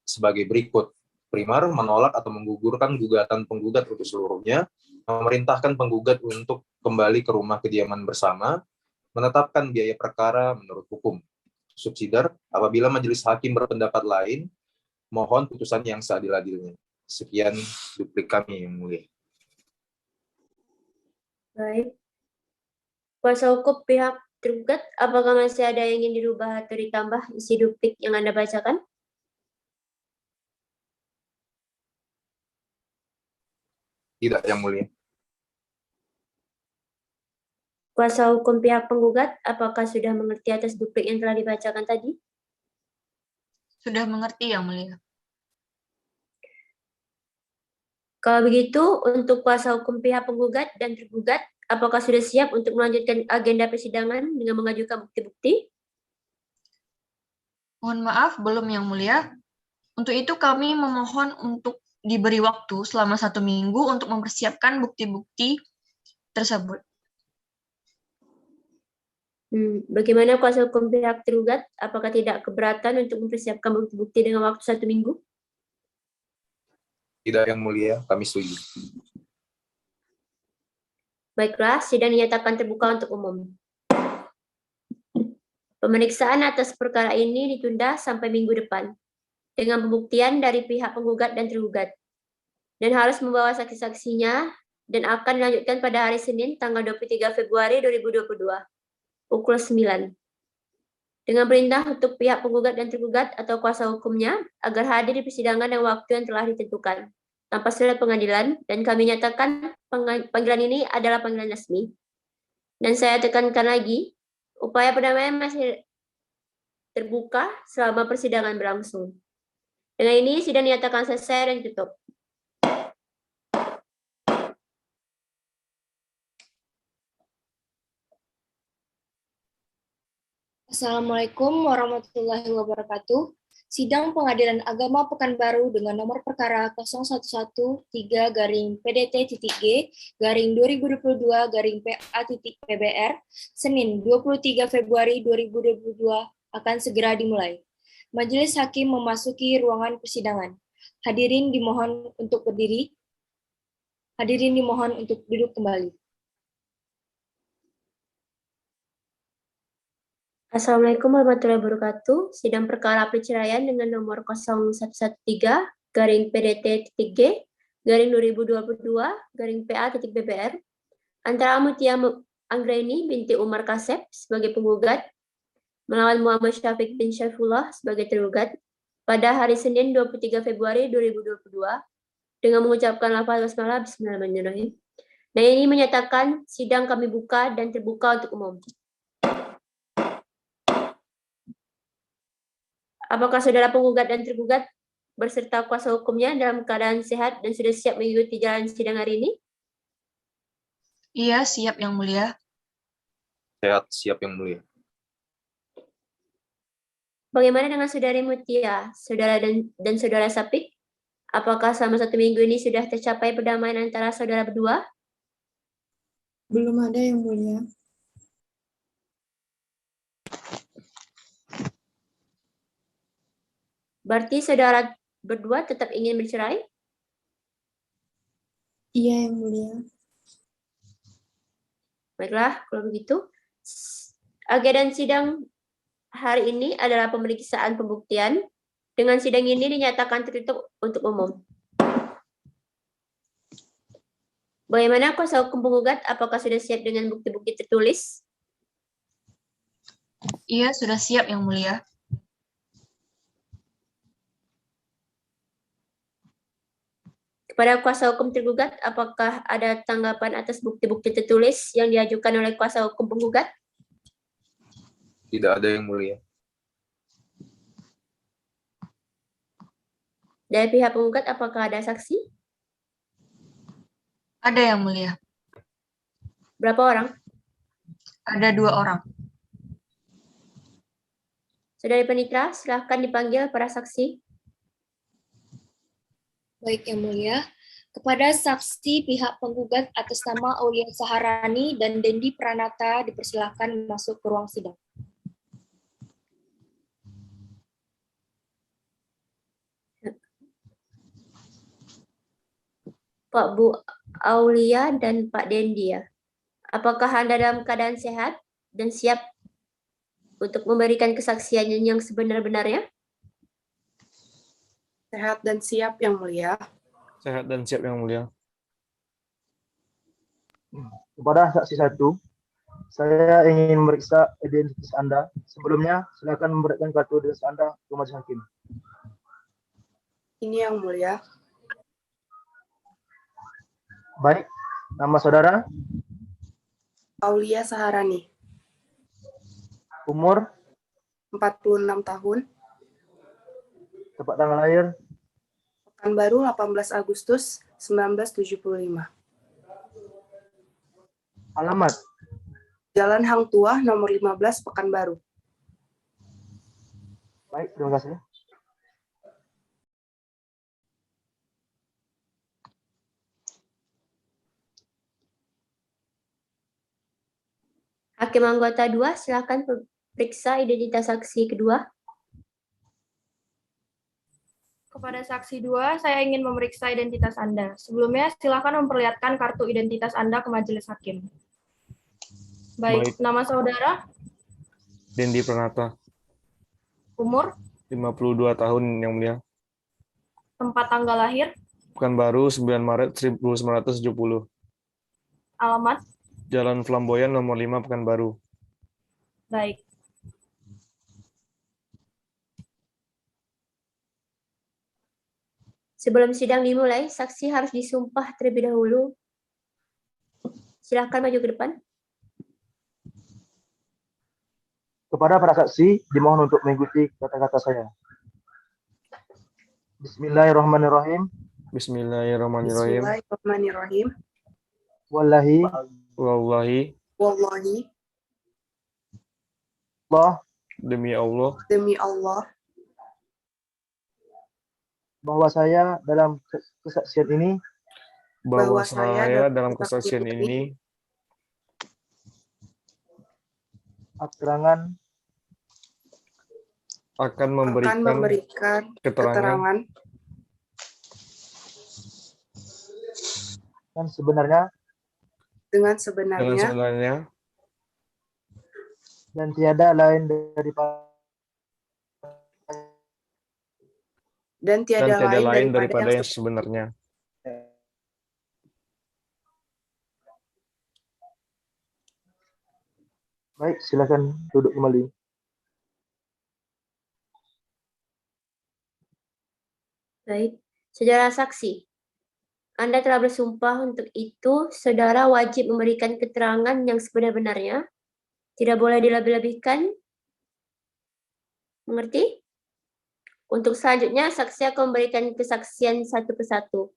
sebagai berikut. Primar, menolak atau menggugurkan gugatan penggugat untuk seluruhnya, memerintahkan penggugat untuk kembali ke rumah kediaman bersama, menetapkan biaya perkara menurut hukum. Subsidiar, apabila majelis hakim berpendapat lain, mohon putusan yang seadil-adilnya. Sekian duplik kami, Yang Mulia. Baik. Kuasa hukum pihak tergugat, apakah masih ada yang ingin dirubah atau ditambah isi duplik yang Anda bacakan? Tidak, Yang Mulia. Kuasa hukum pihak penggugat, apakah sudah mengerti atas duplik yang telah dibacakan tadi? Sudah mengerti, Yang Mulia. Kalau begitu, untuk kuasa hukum pihak penggugat dan tergugat, apakah sudah siap untuk melanjutkan agenda persidangan dengan mengajukan bukti-bukti? Mohon maaf, belum, Yang Mulia. Untuk itu kami memohon untuk diberi waktu selama 1 minggu untuk mempersiapkan bukti-bukti tersebut. Bagaimana kuasa hukum pihak tergugat? Apakah tidak keberatan untuk mempersiapkan bukti-bukti dengan waktu 1 minggu? Tidak, Yang Mulia, kami setuju. Baiklah, sidang dinyatakan terbuka untuk umum. Pemeriksaan atas perkara ini ditunda sampai minggu depan, dengan pembuktian dari pihak penggugat dan tergugat, dan harus membawa saksi-saksinya, dan akan dilanjutkan pada hari Senin, tanggal 23 Februari 2022, pukul 9. Dengan perintah untuk pihak penggugat dan tergugat atau kuasa hukumnya agar hadir di persidangan dan waktu yang telah ditentukan tanpa surat pengadilan, dan kami nyatakan panggilan ini adalah panggilan resmi. Dan saya tekankan lagi, upaya pendamaian masih terbuka selama persidangan berlangsung. Dengan ini sidang dinyatakan selesai dan ditutup. Assalamualaikum warahmatullahi wabarakatuh. Sidang Pengadilan Agama Pekanbaru dengan nomor perkara 011-3-PDT-G-2022-PA-PBR Senin 23 Februari 2022 akan segera dimulai. Majelis Hakim memasuki ruangan persidangan. Hadirin dimohon untuk berdiri. Hadirin dimohon untuk duduk kembali. Assalamualaikum warahmatullahi wabarakatuh. Sidang perkara perceraian dengan nomor 0113-PDT-G-2022-PA-PBR antara Mutia Anggraini binti Umar Kasep sebagai penggugat melawan Muhammad Syafiq bin Syaifullah sebagai tergugat pada hari Senin 23 Februari 2022 dengan mengucapkan lafaz basmalah bismillahirrahmanirrahim. Nah, ini menyatakan sidang kami buka dan terbuka untuk umum. Apakah saudara penggugat dan tergugat berserta kuasa hukumnya dalam keadaan sehat dan sudah siap mengikuti jalan sidang hari ini? Iya, siap Yang Mulia. Sehat, siap Yang Mulia. Bagaimana dengan saudari Mutia, saudara dan saudara Sapik? Apakah selama 1 minggu ini sudah tercapai perdamaian antara saudara berdua? Belum ada, Yang Mulia. Berarti saudara berdua tetap ingin bercerai? Iya, Yang Mulia. Baiklah, kalau begitu. Agenda sidang hari ini adalah pemeriksaan pembuktian. Dengan sidang ini dinyatakan tertutup untuk umum. Bagaimana kuasa hukum penggugat? Apakah sudah siap dengan bukti-bukti tertulis? Iya, sudah siap Yang Mulia. Kepada kuasa hukum tergugat, apakah ada tanggapan atas bukti-bukti tertulis yang diajukan oleh kuasa hukum penggugat? Tidak ada Yang Mulia. Dari pihak penggugat, apakah ada saksi? Ada Yang Mulia. Berapa orang? Ada 2 orang. Saudari Penitra, silakan dipanggil para saksi. Baik Yang Mulia, kepada saksi pihak penggugat atas nama Aulia Saharani dan Dendi Pranata dipersilakan masuk ke ruang sidang. Pak Bu Aulia dan Pak Dendi ya. Apakah Anda dalam keadaan sehat dan siap untuk memberikan kesaksian yang sebenar-benarnya? Sehat dan siap, Yang Mulia. Sehat dan siap, Yang Mulia. Kepada saksi 1, saya ingin memeriksa identitas Anda. Sebelumnya, silakan memberikan kartu identitas Anda ke majelis hakim. Ini Yang Mulia. Baik, nama saudara, Aulia Saharani, umur, 46 tahun, tempat tanggal lahir, Pekanbaru 18 Agustus 1975. alamat, Jalan Hang Tuah nomor 15 Pekanbaru. baik, terima kasih. Hakim anggota 2, silakan periksa identitas saksi kedua. Kepada saksi 2, saya ingin memeriksa identitas Anda. Sebelumnya, silakan memperlihatkan kartu identitas Anda ke majelis hakim. Baik, nama saudara, Dendi Pranata, umur, 52 tahun yang mulia. tempat tanggal lahir, Pekanbaru, 9 Maret 1970. alamat. Jalan Flamboyan nomor 5 Pekanbaru. Baik. Sebelum sidang dimulai, saksi harus disumpah terlebih dahulu. Silakan maju ke depan. Kepada para saksi, dimohon untuk mengikuti kata-kata saya. Bismillahirrahmanirrahim. Bismillahirrahmanirrahim. Bismillahirrahmanirrahim. Wallahi, Wallahi, Wallahi, Allah, demi Allah, demi Allah, bahwa saya dalam kesaksian ini bahwa bahwa saya saya dalam dalam kesaksian kesaksian ini keterangan akan akan memberikan keterangan dan sebenarnya dengan dengan sebenarnya sebenarnya dan tiada lain daripada dan dan tiada tiada lain daripada daripada yang yang sebenarnya. Baik, silakan duduk kembali. Baik, saudara saksi. Anda telah bersumpah, untuk itu saudara wajib memberikan keterangan yang sebenar-benarnya. Tidak boleh dilebih-lebihkan. Mengerti? Untuk selanjutnya, saksi akan memberikan kesaksian satu persatu.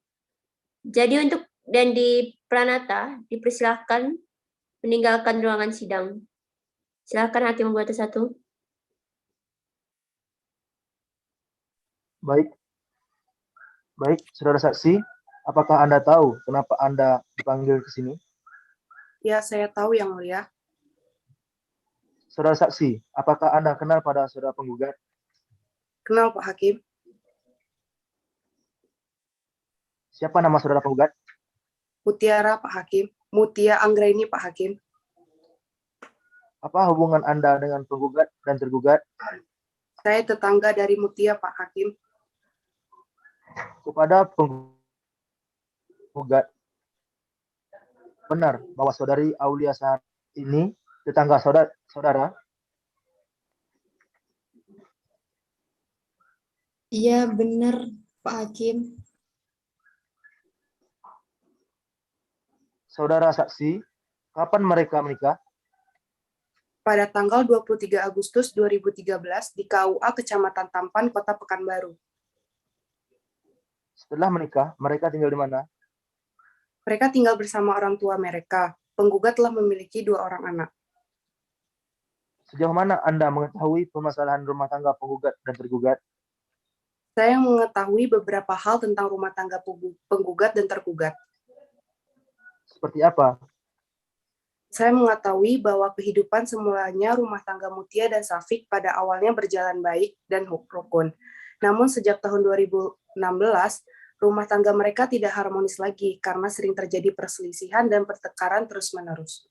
Jadi untuk Dendi Pranata, dipersilahkan meninggalkan ruangan sidang. Silakan hakim membuat satu. Baik, saudara saksi, apakah Anda tahu kenapa Anda dipanggil ke sini? Ya, saya tahu yang mulia. Saudara saksi, apakah Anda kenal pada saudara penggugat? Kenal Pak Hakim. Siapa nama saudara penggugat? Mutiara Pak Hakim. Mutia Anggraini Pak Hakim. Apa hubungan Anda dengan penggugat dan tergugat? Saya tetangga dari Mutia Pak Hakim. Kepada penggugat, benar bahwa saudari Aulia saat ini tetangga saudara? Iya, benar, Pak Hakim. Saudara saksi, kapan mereka menikah? Pada tanggal 23 Agustus 2013 di KUA Kecamatan Tampan, Kota Pekanbaru. Setelah menikah, mereka tinggal di mana? Mereka tinggal bersama orang tua mereka. Penggugat telah memiliki 2 orang anak. Sejauh mana Anda mengetahui permasalahan rumah tangga penggugat dan tergugat? Saya mengetahui beberapa hal tentang rumah tangga penggugat dan tergugat. Seperti apa? Saya mengetahui bahwa kehidupan semulanya rumah tangga Mutia dan Safik pada awalnya berjalan baik dan rukun. Namun sejak tahun 2016, rumah tangga mereka tidak harmonis lagi karena sering terjadi perselisihan dan pertengkaran terus-menerus.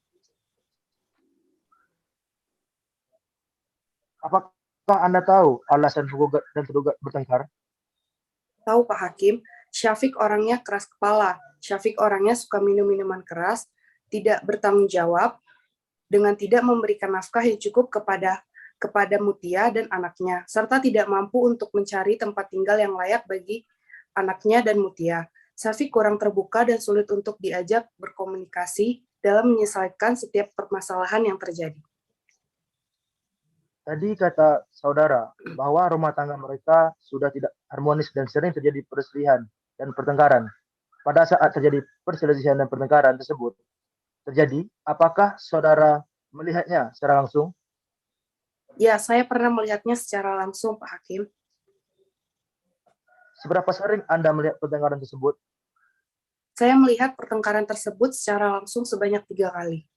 Apakah Anda tahu alasan penggugat dan tergugat bertengkar? Tahu Pak Hakim, Syafiq orangnya keras kepala. Syafiq orangnya suka minum minuman keras, tidak bertanggung jawab, dengan tidak memberikan nafkah yang cukup kepada Mutia dan anaknya, serta tidak mampu untuk mencari tempat tinggal yang layak bagi anaknya dan Mutia. Syafiq kurang terbuka dan sulit untuk diajak berkomunikasi dalam menyelesaikan setiap permasalahan yang terjadi. Tadi kata saudara bahwa rumah tangga mereka sudah tidak harmonis dan sering terjadi perselisihan dan pertengkaran. Pada saat terjadi perselisihan dan pertengkaran tersebut terjadi, apakah saudara melihatnya secara langsung? Ya, saya pernah melihatnya secara langsung, Pak Hakim. Seberapa sering Anda melihat pertengkaran tersebut? Saya melihat pertengkaran tersebut secara langsung sebanyak 3 kali.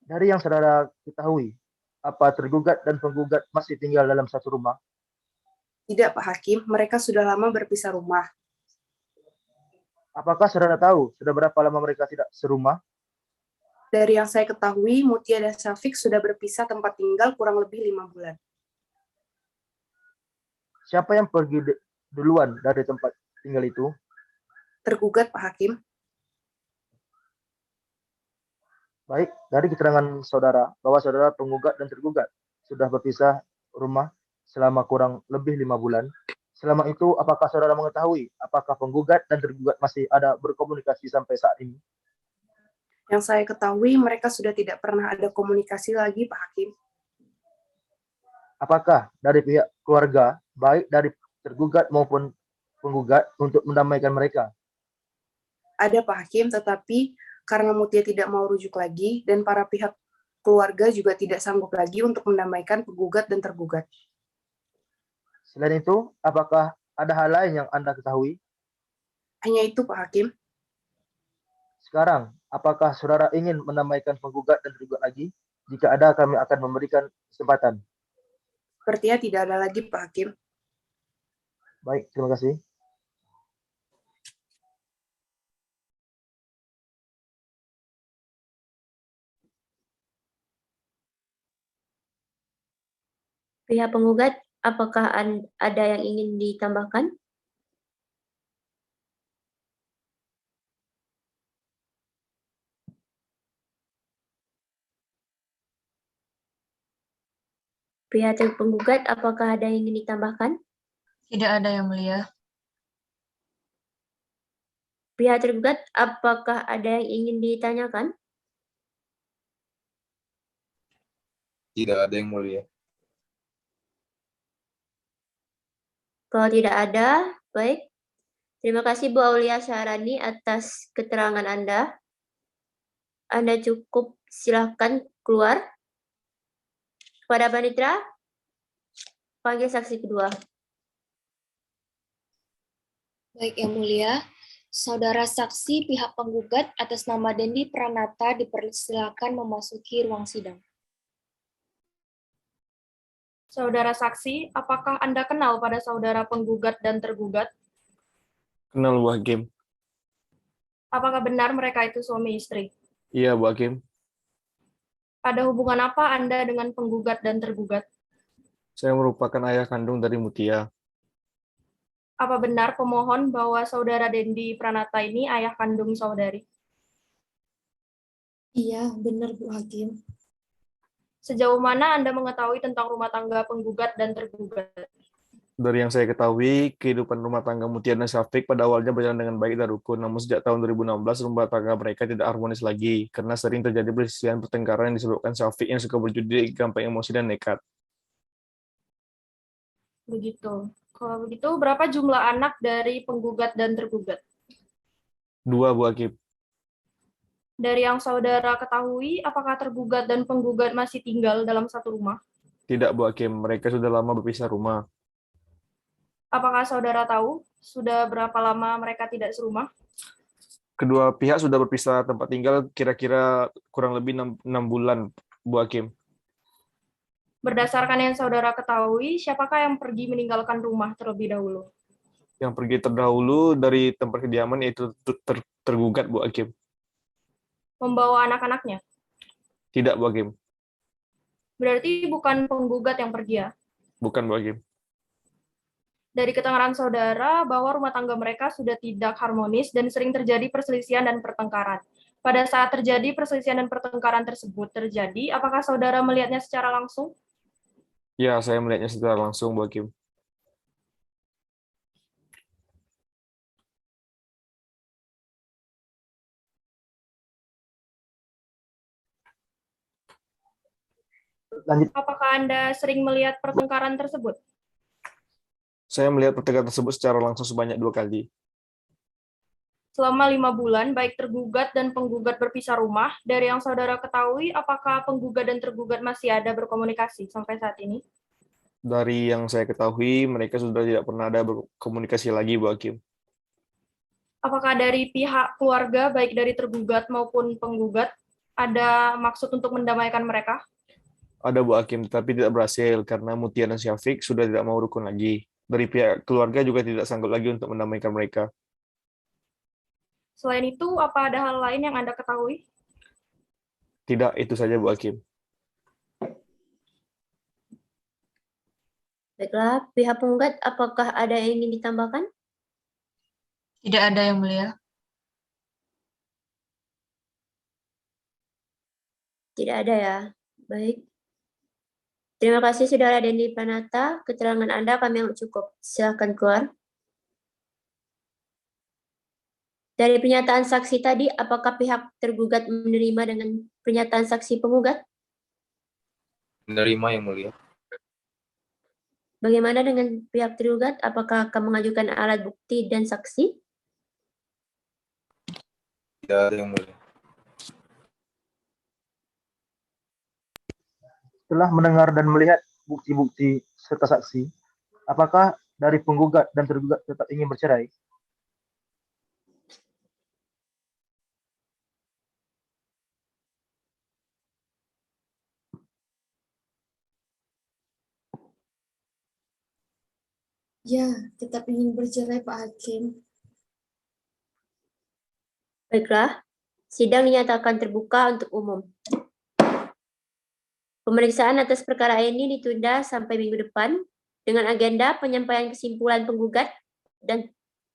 Dari yang saudara ketahui, apa tergugat dan penggugat masih tinggal dalam satu rumah? Tidak, Pak Hakim, mereka sudah lama berpisah rumah. Apakah saudara tahu sudah berapa lama mereka tidak serumah? Dari yang saya ketahui, Mutia dan Syafiq sudah berpisah tempat tinggal kurang lebih 5 bulan. Siapa yang pergi duluan dari tempat tinggal itu? Tergugat, Pak Hakim. Baik, dari keterangan saudara bahwa saudara penggugat dan tergugat sudah berpisah rumah selama kurang lebih 5 bulan. Selama itu, apakah saudara mengetahui apakah penggugat dan tergugat masih ada berkomunikasi sampai saat ini? Yang saya ketahui, mereka sudah tidak pernah ada komunikasi lagi, Pak Hakim. Apakah dari pihak keluarga, baik dari tergugat maupun penggugat, untuk mendamaikan mereka? Ada, Pak Hakim, tetapi karena Mutia tidak mau rujuk lagi, dan para pihak keluarga juga tidak sanggup lagi untuk mendamaikan penggugat dan tergugat. Selain itu, apakah ada hal lain yang Anda ketahui? Hanya itu, Pak Hakim. Sekarang, apakah saudara ingin mendamaikan penggugat dan tergugat lagi? Jika ada, kami akan memberikan kesempatan. Sepertinya tidak ada lagi, Pak Hakim. Baik, terima kasih. Pihak penggugat, apakah ada yang ingin ditambahkan? Pihak penggugat, apakah ada yang ingin ditambahkan? Tidak ada yang mulia. Pihak tergugat, apakah ada yang ingin ditanyakan? Tidak ada yang mulia. Kalau tidak ada, baik. Terima kasih Bu Aulia Syahrani atas keterangan Anda. Anda cukup silahkan keluar. Kepada Panitera, panggil saksi kedua. Baik, Yang Mulia. Saudara saksi pihak penggugat atas nama Dendi Pranata dipersilakan memasuki ruang sidang. Saudara saksi, apakah Anda kenal pada saudara penggugat dan tergugat? Kenal Bu Hakim. Apakah benar mereka itu suami istri? Iya Bu Hakim. Ada hubungan apa Anda dengan penggugat dan tergugat? Saya merupakan ayah kandung dari Mutia. Apa benar pemohon bahwa saudara Dendi Pranata ini ayah kandung saudari? Iya, benar Bu Hakim. Sejauh mana Anda mengetahui tentang rumah tangga penggugat dan tergugat? Dari yang saya ketahui, kehidupan rumah tangga Mutia dan Syafiq pada awalnya berjalan dengan baik dan rukun, namun sejak tahun 2016 rumah tangga mereka tidak harmonis lagi, karena sering terjadi perselisihan pertengkaran yang disebabkan Syafiq yang suka berjudi, gampang emosi dan nekat. Begitu. Kalau begitu, berapa jumlah anak dari penggugat dan tergugat? 2 Bu Hakim. Dari yang saudara ketahui, apakah tergugat dan penggugat masih tinggal dalam satu rumah? Tidak Bu Hakim, mereka sudah lama berpisah rumah. Apakah saudara tahu sudah berapa lama mereka tidak serumah? Kedua pihak sudah berpisah tempat tinggal kira-kira kurang lebih 6 bulan, Bu Hakim. Berdasarkan yang saudara ketahui, siapakah yang pergi meninggalkan rumah terlebih dahulu? Yang pergi terdahulu dari tempat kediaman yaitu tergugat, Bu Hakim. Membawa anak-anaknya? Tidak, Bu Hakim. Berarti bukan penggugat yang pergi ya? Bukan, Bu Hakim. Dari keterangan saudara bahwa rumah tangga mereka sudah tidak harmonis dan sering terjadi perselisihan dan pertengkaran. Pada saat terjadi perselisihan dan pertengkaran tersebut terjadi, apakah saudara melihatnya secara langsung? Ya, saya melihatnya secara langsung, Bu Hakim. Lanjut. Apakah Anda sering melihat pertengkaran tersebut? Saya melihat pertengkaran tersebut secara langsung sebanyak 2 kali. Selama 5 bulan, baik tergugat dan penggugat berpisah rumah. Dari yang saudara ketahui, apakah penggugat dan tergugat masih ada berkomunikasi sampai saat ini? Dari yang saya ketahui, mereka sudah tidak pernah ada berkomunikasi lagi, Bu Hakim. Apakah dari pihak keluarga, baik dari tergugat maupun penggugat, ada maksud untuk mendamaikan mereka? Ada, Bu Hakim, tetapi tidak berhasil karena Mutia dan Syafiq sudah tidak mau rukun lagi. Dari pihak keluarga juga tidak sanggup lagi untuk mendamaikan mereka. Selain itu, apa ada hal lain yang Anda ketahui? Tidak, itu saja Bu Hakim. Baiklah, pihak penggugat apakah ada yang ingin ditambahkan? Tidak ada, Yang Mulia. Tidak ada ya. Baik. Terima kasih Saudara Dendi Pranata. Keterangan Anda kami yang cukup. Silakan keluar. Dari pernyataan saksi tadi, apakah pihak tergugat menerima dengan pernyataan saksi penggugat? Menerima, Yang Mulia. Bagaimana dengan pihak tergugat? Apakah akan mengajukan alat bukti dan saksi? Tidak ada, Yang Mulia. Setelah mendengar dan melihat bukti-bukti serta saksi, apakah dari penggugat dan tergugat tetap ingin bercerai? Ya, tetap ingin bercerai Pak Hakim. Baiklah, sidang dinyatakan terbuka untuk umum. Pemeriksaan atas perkara ini ditunda sampai minggu depan dengan agenda penyampaian kesimpulan penggugat dan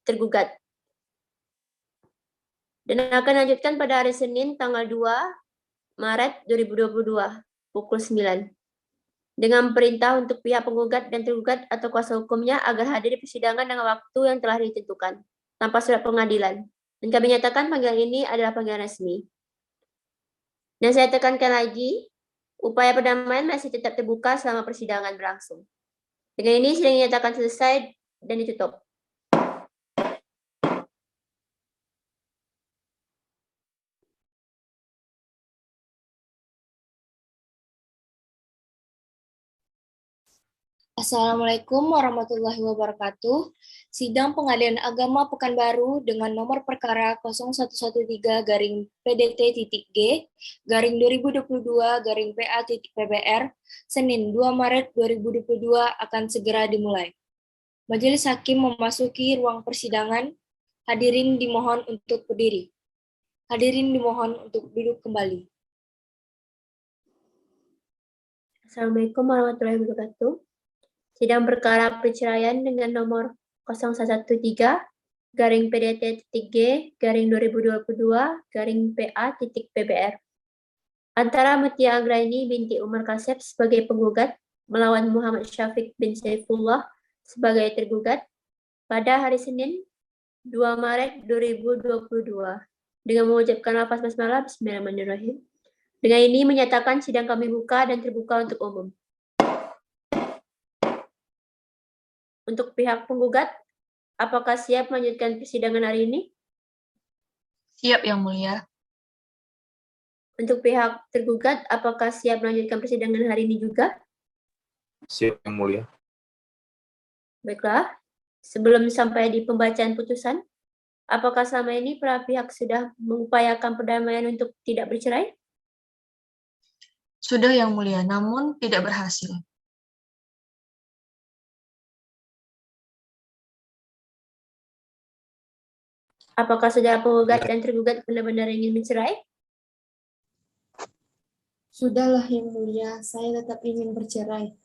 tergugat. Dan akan lanjutkan pada hari Senin tanggal 2 Maret 2022 pukul 9. Dengan perintah untuk pihak penggugat dan tergugat atau kuasa hukumnya agar hadir di persidangan dengan waktu yang telah ditentukan tanpa surat pengadilan. Dan kami nyatakan panggilan ini adalah panggilan resmi. Dan saya tekankan lagi, upaya perdamaian masih tetap terbuka selama persidangan berlangsung. Dengan ini sidang dinyatakan selesai dan ditutup. Assalamualaikum warahmatullahi wabarakatuh. Sidang Pengadilan Agama Pekanbaru dengan nomor perkara 0113-PDT-G /2022-PA-PBR Senin 2 Maret 2022 akan segera dimulai. Majelis Hakim memasuki ruang persidangan. Hadirin dimohon untuk berdiri. Hadirin dimohon untuk duduk kembali. Assalamualaikum warahmatullahi wabarakatuh. Sidang perkara perceraian dengan nomor 0113-PDT-G /2022-PA-PBR antara Mutia Anggraini binti Umar Kasep sebagai penggugat melawan Muhammad Syafiq bin Saifullah sebagai tergugat pada hari Senin 2 Maret 2022 dengan mengucapkan lafaz basmalah Bismillahirrahmanirrahim. Dengan ini menyatakan sidang kami buka dan terbuka untuk umum. Untuk pihak penggugat, apakah siap melanjutkan persidangan hari ini? Siap, Yang Mulia. Untuk pihak tergugat, apakah siap melanjutkan persidangan hari ini juga? Siap, Yang Mulia. Baiklah, sebelum sampai di pembacaan putusan, apakah selama ini para pihak sudah mengupayakan perdamaian untuk tidak bercerai? Sudah, Yang Mulia, namun tidak berhasil. Apakah saudara penggugat dan tergugat benar-benar ingin bercerai? Sudahlah Yang Mulia, saya tetap ingin bercerai.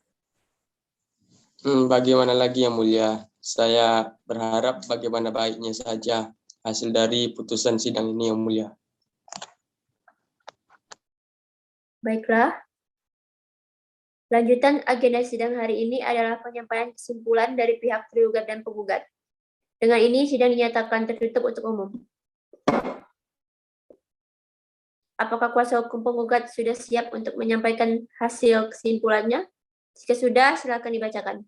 Bagaimana lagi Yang Mulia? Saya berharap bagaimana baiknya saja hasil dari putusan sidang ini Yang Mulia. Baiklah. Lanjutan agenda sidang hari ini adalah penyampaian kesimpulan dari pihak tergugat dan penggugat. Dengan ini sidang dinyatakan tertutup untuk umum. Apakah kuasa hukum penggugat sudah siap untuk menyampaikan hasil kesimpulannya? Jika sudah, silakan dibacakan.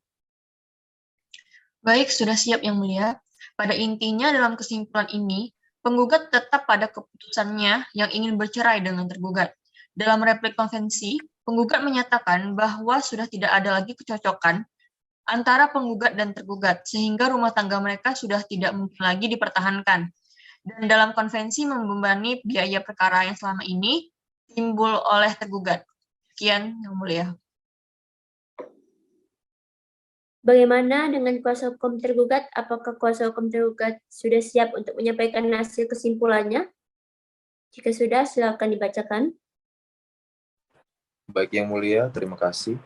Baik, sudah siap Yang Mulia. Pada intinya dalam kesimpulan ini, penggugat tetap pada keputusannya yang ingin bercerai dengan tergugat. Dalam replik konvensi, penggugat menyatakan bahwa sudah tidak ada lagi kecocokan antara penggugat dan tergugat, sehingga rumah tangga mereka sudah tidak mungkin lagi dipertahankan. Dan dalam konvensi membebani biaya perkara yang selama ini timbul oleh tergugat. Sekian, Yang Mulia. Bagaimana dengan kuasa hukum tergugat? Apakah kuasa hukum tergugat sudah siap untuk menyampaikan hasil kesimpulannya? Jika sudah, silakan dibacakan. Baik Yang Mulia, terima kasih.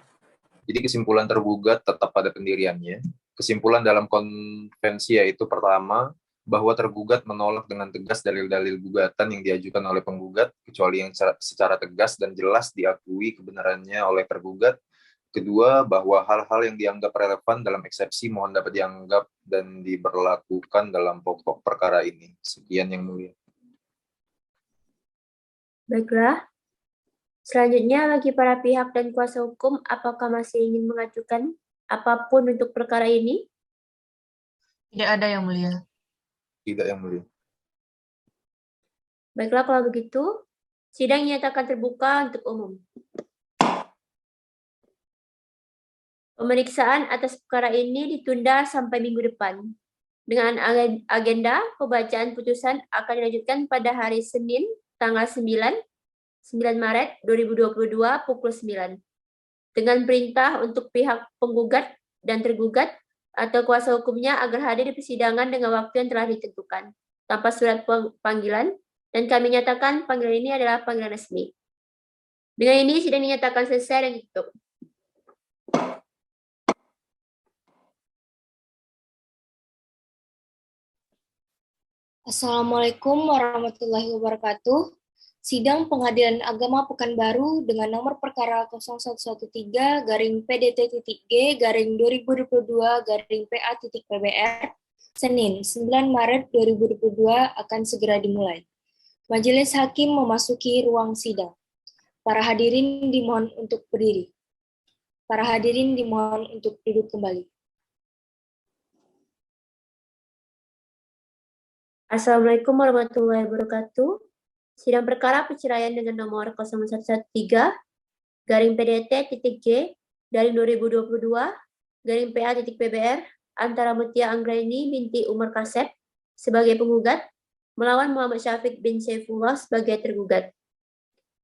Jadi kesimpulan tergugat tetap pada pendiriannya. Kesimpulan dalam konvensi yaitu pertama, bahwa tergugat menolak dengan tegas dalil-dalil gugatan yang diajukan oleh penggugat, kecuali yang secara tegas dan jelas diakui kebenarannya oleh tergugat. Kedua, bahwa hal-hal yang dianggap relevan dalam eksepsi mohon dapat dianggap dan diberlakukan dalam pokok perkara ini. Sekian Yang Mulia. Baiklah. Selanjutnya, bagi para pihak dan kuasa hukum, apakah masih ingin mengajukan apapun untuk perkara ini? Tidak ada, Yang Mulia. Tidak Yang Mulia. Baiklah, kalau begitu, sidang dinyatakan terbuka untuk umum. Pemeriksaan atas perkara ini ditunda sampai minggu depan. Dengan agenda pembacaan putusan akan dilanjutkan pada hari Senin, tanggal 9 Maret 2022 pukul 9. Dengan perintah untuk pihak penggugat dan tergugat atau kuasa hukumnya agar hadir di persidangan dengan waktu yang telah ditentukan, tanpa surat panggilan, dan kami nyatakan panggilan ini adalah panggilan resmi. Dengan ini sidang dinyatakan selesai dan ditutup. Assalamualaikum warahmatullahi wabarakatuh. Sidang Pengadilan Agama Pekanbaru dengan nomor perkara 0113-PDT-G-2022-PA-PBR Senin 9 Maret 2022 akan segera dimulai. Majelis Hakim memasuki ruang sidang. Para hadirin dimohon untuk berdiri. Para hadirin dimohon untuk duduk kembali. Assalamualaikum warahmatullahi wabarakatuh. Sidang perkara perceraian dengan nomor 0113-PDT-2022-PA-PBR antara Mutia Anggraini binti Umar Kasep sebagai penggugat melawan Muhammad Syafiq bin Saifullah sebagai tergugat.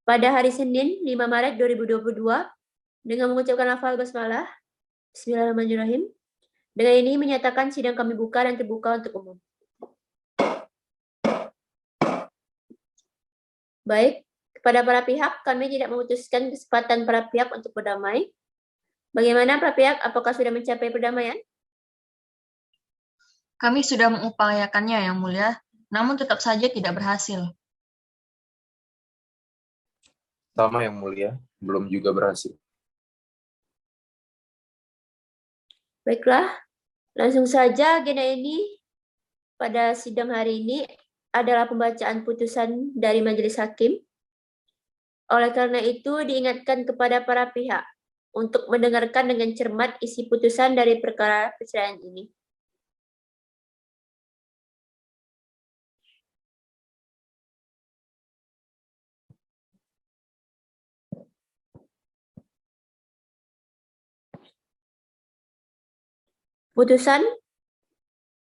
Pada hari Senin 5 Maret 2022 dengan mengucapkan lafaz basmalah, Bismillahirrahmanirrahim. Dengan ini menyatakan sidang kami buka dan terbuka untuk umum. Baik, kepada para pihak, kami tidak memutuskan kesempatan para pihak untuk berdamai. Bagaimana para pihak, apakah sudah mencapai perdamaian? Kami sudah mengupayakannya, Yang Mulia, namun tetap saja tidak berhasil. Sama Yang Mulia, belum juga berhasil. Baiklah, langsung saja agenda ini pada sidang hari ini adalah pembacaan putusan dari Majelis Hakim. Oleh karena itu, diingatkan kepada para pihak untuk mendengarkan dengan cermat isi putusan dari perkara perceraian ini. Putusan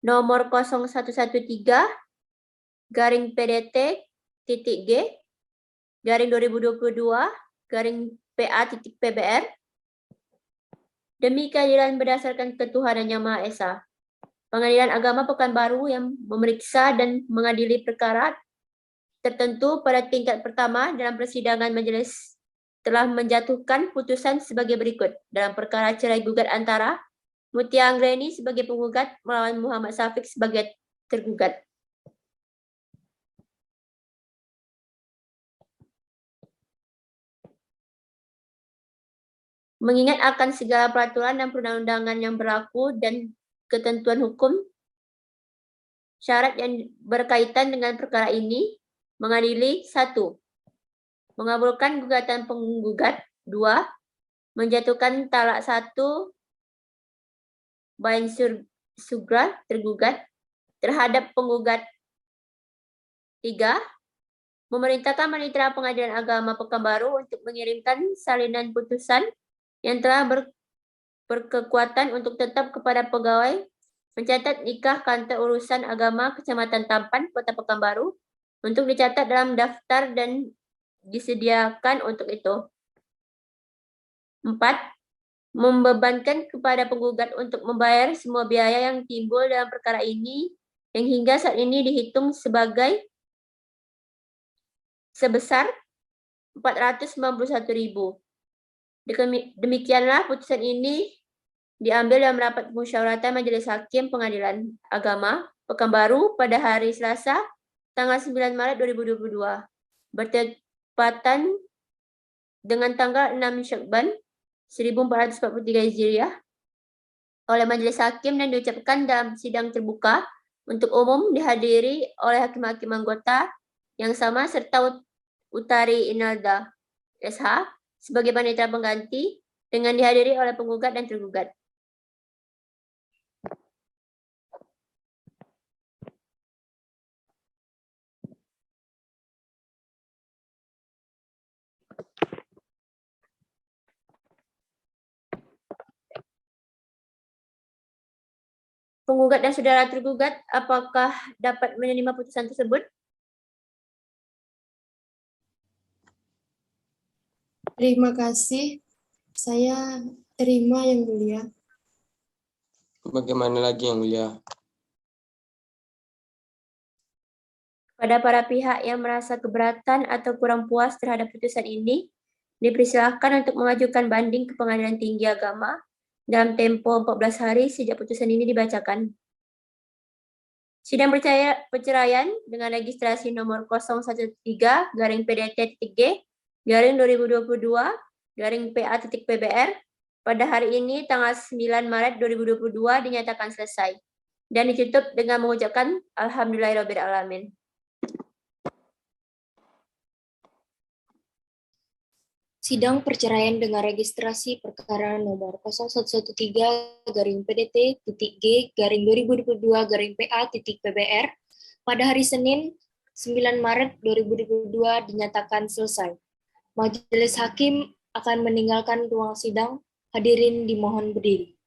nomor 0113-G-2022-PA-PBR demi keadilan berdasarkan ketuhanan Yang Maha Esa. Pengadilan Agama Pekanbaru yang memeriksa dan mengadili perkara tertentu pada tingkat pertama dalam persidangan majelis telah menjatuhkan putusan sebagai berikut dalam perkara cerai gugat antara Mutia Anggraini sebagai penggugat melawan Muhammad Syafiq sebagai tergugat. Mengingat akan segala peraturan dan perundang-undangan yang berlaku dan ketentuan hukum, syarat yang berkaitan dengan perkara ini mengadili 1. Mengabulkan gugatan penggugat. 2. Menjatuhkan talak 1 Bain Sugra tergugat terhadap penggugat. 3. Memerintahkan Panitera Pengadilan Agama Pekanbaru untuk mengirimkan salinan putusan yang telah berkekuatan untuk tetap kepada pegawai mencatat nikah kantor urusan agama Kecamatan Tampan, Kota Pekanbaru untuk dicatat dalam daftar dan disediakan untuk itu. 4. membebankan kepada penggugat untuk membayar semua biaya yang timbul dalam perkara ini yang hingga saat ini dihitung sebesar 491.000. Demikianlah putusan ini diambil dalam rapat musyawaratan Majelis Hakim Pengadilan Agama Pekanbaru pada hari Selasa tanggal 9 Maret 2022 bertepatan dengan tanggal 6 Syakban 1443 Hijriah oleh Majelis Hakim dan diucapkan dalam sidang terbuka untuk umum dihadiri oleh hakim-hakim anggota yang sama serta Utari Inalda SH sebagai panitia pengganti dengan dihadiri oleh penggugat dan tergugat. Penggugat dan saudara tergugat, apakah dapat menerima putusan tersebut? Terima kasih. Saya terima Yang Mulia. Bagaimana lagi Yang Mulia? Pada para pihak yang merasa keberatan atau kurang puas terhadap putusan ini, dipersilahkan untuk mengajukan banding ke Pengadilan Tinggi Agama dalam tempo 14 hari sejak putusan ini dibacakan. Sidang perceraian dengan registrasi nomor 013-PDT-G-2022-PA.PBR pada hari ini tanggal 9 Maret 2022 dinyatakan selesai dan ditutup dengan mengucapkan Alhamdulillahirrahmanirrahim. Sidang perceraian dengan registrasi perkara nomor 0113-PDT-G-2022-PA.PBR pada hari Senin 9 Maret 2022 dinyatakan selesai. Majelis Hakim akan meninggalkan ruang sidang. Hadirin dimohon berdiri.